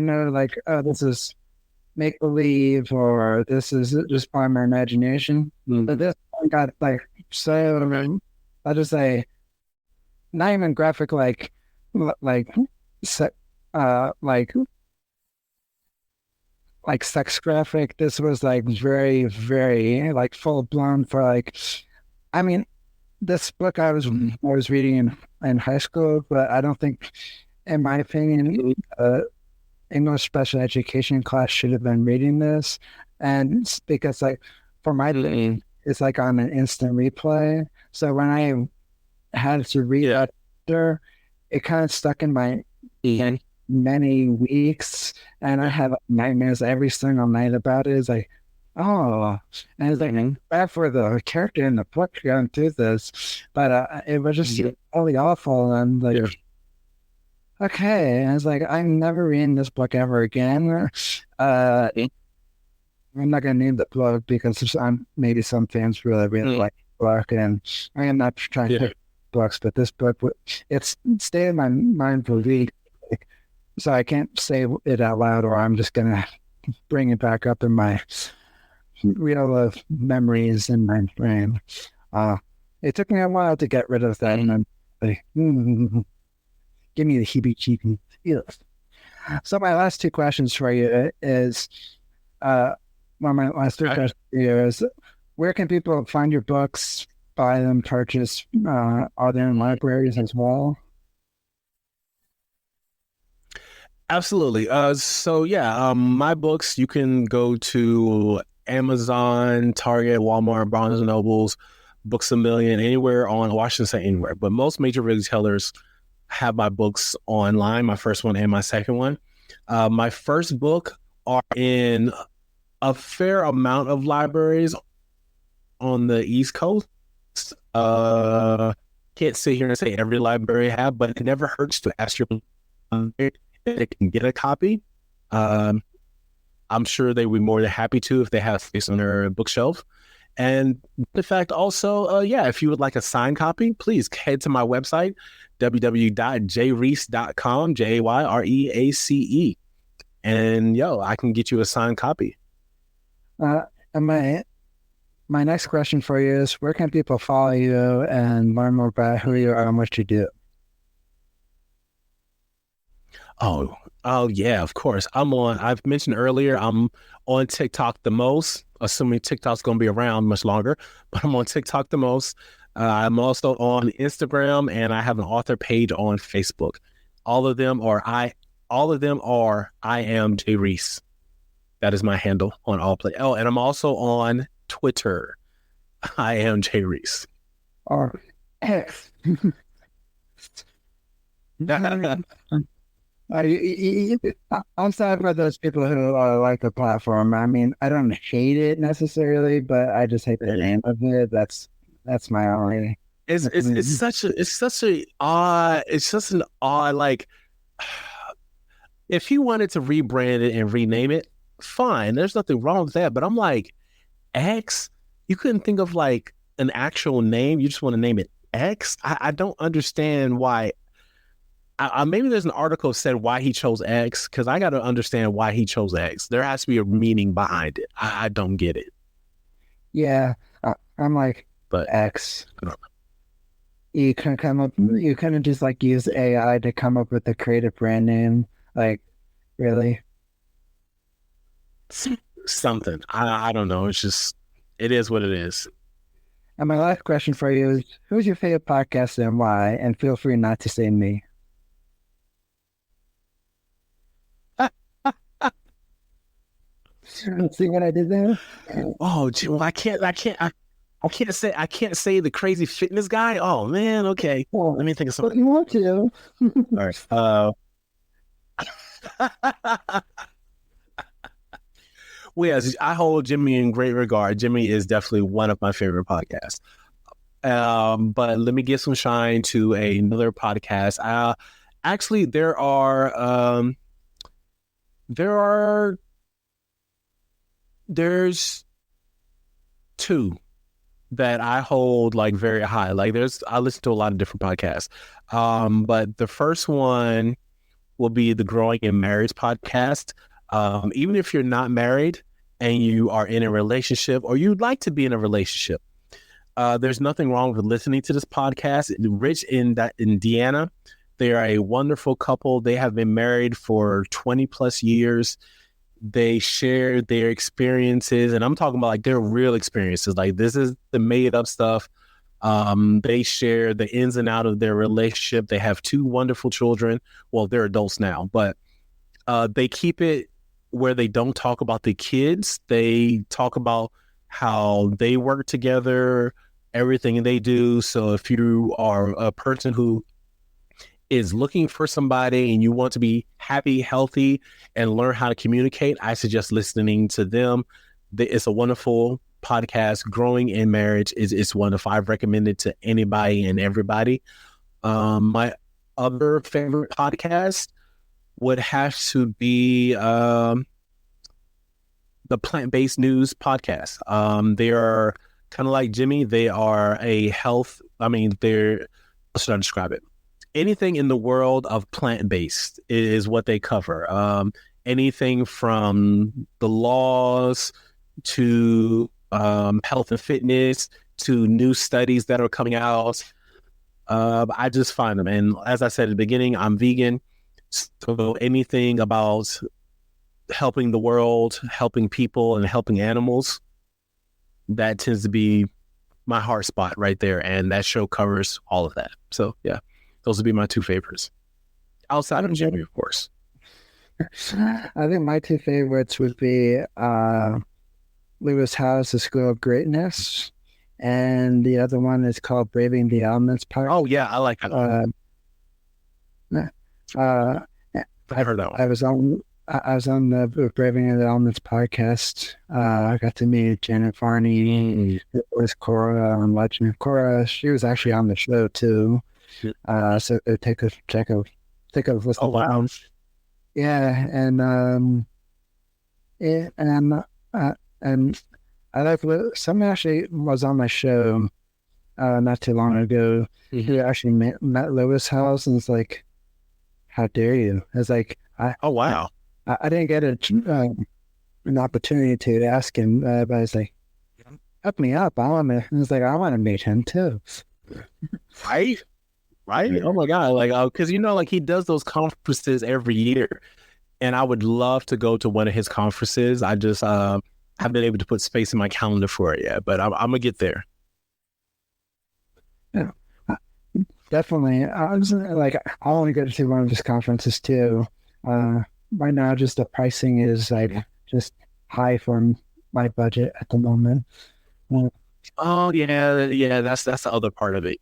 know like, oh, this is make believe or this is just by my imagination. But this one got like so I'll just say not even graphic like sex graphic. This was like very, very like full blown for like, I mean, this book I was reading in high school, but I don't think, in my opinion, English special education class should have been reading this. And it's because like for my it's like on an instant replay. So when I had to read after, it kind of stuck in my many weeks, and I have nightmares every single night about it. It's like, oh, and it's like bad for the character in the book going through this, but it was just really awful. And like, okay, and I was like, I'm never reading this book ever again. I'm not gonna name the book because maybe some fans really like the book, and I am not trying to pick books, but this book it's stayed in my mind for weeks, so I can't say it out loud, or I'm just gonna bring it back up in my real memories in my brain. It took me a while to get rid of that, and I'm like, give me the heebie-jeebies. So my last two questions for you is, my last three questions here is, where can people find your books, buy them, purchase? Are they in libraries as well? Absolutely. My books, you can go to Amazon, Target, Walmart, Barnes and Nobles, Books A Million, anywhere on Washington State, anywhere. But most major retailers have my books online, my first one and my second one. My first book are in a fair amount of libraries on the East Coast. Can't sit here and say every library have, but it never hurts to ask your if they can get a copy. I'm sure they would be more than happy to if they have space on their bookshelf. And in fact, also, if you would like a signed copy, please head to my website, www.jayreece.com, Jayreace. And I can get you a signed copy. And my next question for you is, where can people follow you and learn more about who you are and what you do? Oh yeah, of course. I've mentioned earlier, I'm on TikTok the most, assuming TikTok's going to be around much longer, but I'm on TikTok the most. I'm also on Instagram, and I have an author page on Facebook. All of them are I am Jay Reece. That is my handle on all play. Oh, and I'm also on Twitter. I am Jay Reece. Or X. I'm sorry for those people who like the platform. I mean, I don't hate it necessarily, but I just hate the name of it. That's my only. It's such an odd, like, if he wanted to rebrand it and rename it, fine. There's nothing wrong with that. But I'm like, X? You couldn't think of like an actual name. You just want to name it X? I don't understand why. Maybe there's an article that said why he chose X, because I got to understand why he chose X. There has to be a meaning behind it. I don't get it. Yeah, I'm like, but X. You can come up. You kind of just like use AI to come up with a creative brand name. Like, really? Something. I don't know. It's just, it is what it is. And my last question for you is, who's your favorite podcast and why? And feel free not to say me. See what I did there? Oh, well, I can't say the crazy fitness guy. Oh man, okay. Well, let me think of something. You want to? All right. Well, yes, I hold Jimmy in great regard. Jimmy is definitely one of my favorite podcasts. But let me give some shine to another podcast. Actually, there's two that I hold like very high. Like I listen to a lot of different podcasts. But the first one will be the Growing in Marriage podcast. Even if you're not married and you are in a relationship or you'd like to be in a relationship, there's nothing wrong with listening to this podcast. Rich in Deanna, they are a wonderful couple. They have been married for 20 plus years. They share their experiences, and I'm talking about like their real experiences. Like, this is the made up stuff. They share the ins and outs of their relationship. They have two wonderful children. Well, they're adults now, but they keep it where they don't talk about the kids. They talk about how they work together, everything they do. So if you are a person who is looking for somebody and you want to be happy, healthy, and learn how to communicate, I suggest listening to them. It's a wonderful podcast. Growing in Marriage is wonderful. I've recommended to anybody and everybody. My other favorite podcast would have to be the Plant-Based News podcast. They are kind of like Jimmy. They are how should I describe it? Anything in the world of plant-based is what they cover. Anything from the laws to health and fitness to new studies that are coming out. I just find them. And as I said at the beginning, I'm vegan. So anything about helping the world, helping people, and helping animals, that tends to be my heart spot right there. And that show covers all of that. So yeah. Those would be my two favorites. Outside of Jimmy, of course. I think my two favorites would be Lewis Howes' The School of Greatness, and the other one is called Braving the Elements Part. Oh yeah, I like that. I've heard that one. I was on the Braving the Elements podcast. I got to meet Janet Varney. It was Cora on Legend of Cora. She was actually on the show too. So take a listen. Oh wow. Yeah, and I like someone actually was on my show not too long ago who actually met Lewis Howes and was like, "How dare you?" I was like, "Oh wow." I didn't get an opportunity to ask him, but I was like, "Hook me up." I want to meet him too. Right? Oh my God! Like, because like he does those conferences every year, and I would love to go to one of his conferences. I just haven't been able to put space in my calendar for it yet, but I'm gonna get there. Yeah, definitely. I want to go to one of his conferences too. Right now, just the pricing is like just high for my budget at the moment. Oh yeah, that's the other part of it.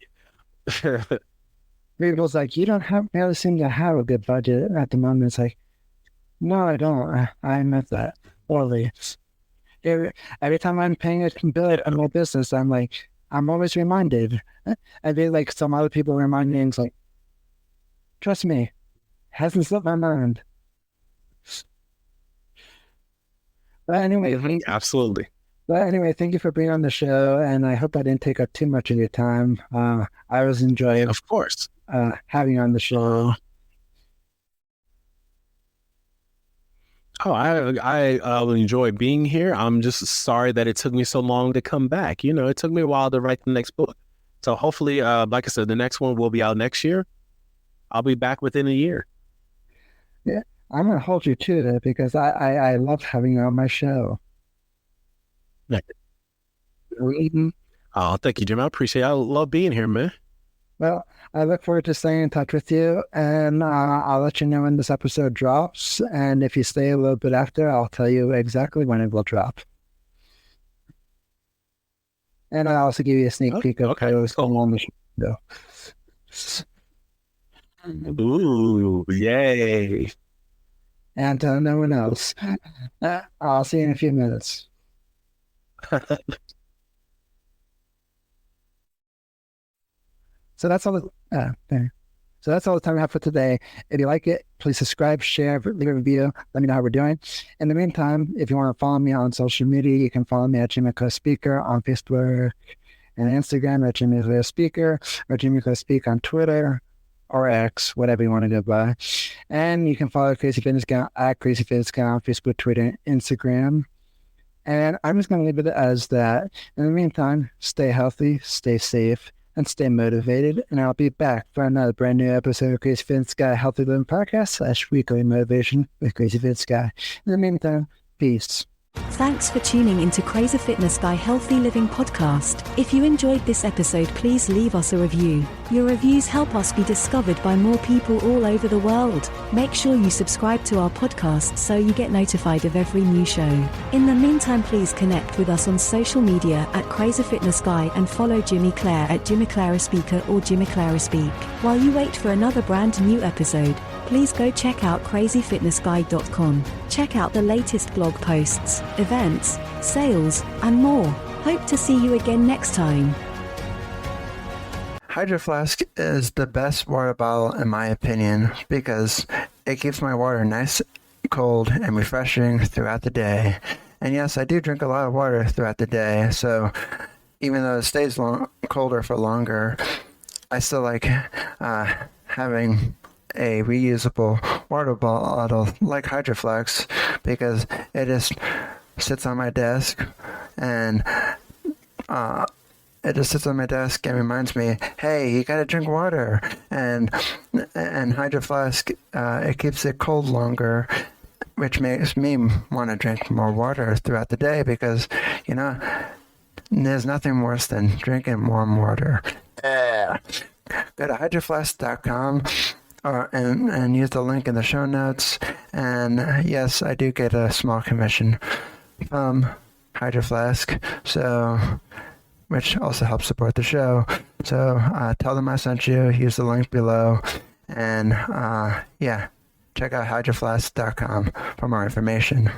People's like, you don't really seem to have a good budget at the moment. It's like, no, I don't. I meant that poorly. Every time I'm paying a bill on my business, I'm always reminded. I feel like some other people remind me, and it's like, trust me, hasn't slipped my mind. But anyway, absolutely. But anyway, thank you for being on the show, and I hope I didn't take up too much of your time. I was enjoying, of course, having you on the show. Oh, I enjoy being here. I'm just sorry that it took me so long to come back. It took me a while to write the next book. So hopefully, like I said, the next one will be out next year. I'll be back within a year. Yeah, I'm going to hold you to that because I love having you on my show. Oh, thank you, Jim. I appreciate it. I love being here, man. Well, I look forward to staying in touch with you, and I'll let you know when this episode drops. And if you stay a little bit after, I'll tell you exactly when it will drop. And I'll also give you a sneak peek of what's going on the show. Ooh, yay. And no one else. I'll see you in a few minutes. So that's all the time we have for today. If you like it, please subscribe, share, leave a review. Let me know how we're doing. In the meantime, if you want to follow me on social media, you can follow me at Jimmy Clare Speaker on Facebook and Instagram at Jimmy Clare Speaker, or Jimmy Clare Speak on Twitter or X, whatever you want to go by. And you can follow Crazy Fitness Guy at Crazy Fitness Guy on Facebook, Twitter, and Instagram. And I'm just going to leave it as that. In the meantime, stay healthy, stay safe, and stay motivated. And I'll be back for another brand new episode of Crazy Fitness Guy Healthy Living Podcast / Weekly Motivation with Crazy Fitness Guy. In the meantime, peace. Thanks for tuning into Crazy Fitness Guy Healthy Living Podcast. If you enjoyed this episode, please leave us a review. Your reviews help us be discovered by more people all over the world. Make sure you subscribe to our podcast so you get notified of every new show. In the meantime, please connect with us on social media at Crazy Fitness Guy and follow Jimmy Clare at Jimmy Clare Speaker or Jimmy Clare Speak. While you wait for another brand new episode, please go check out CrazyFitnessGuy.com. Check out the latest blog posts, events, sales, and more. Hope to see you again next time. Hydro Flask is the best water bottle in my opinion because it keeps my water nice, cold, and refreshing throughout the day. And yes, I do drink a lot of water throughout the day, so even though it stays colder for longer, I still like having a reusable water bottle like Hydro Flask because it just sits on my desk and reminds me, hey, you gotta drink water. And Hydro Flask, it keeps it cold longer, which makes me want to drink more water throughout the day because, there's nothing worse than drinking warm water. Go to hydroflask.com and use the link in the show notes. And yes, I do get a small commission from Hydro Flask, which also helps support the show. So tell them I sent you. Use the link below, and check out hydroflask.com for more information.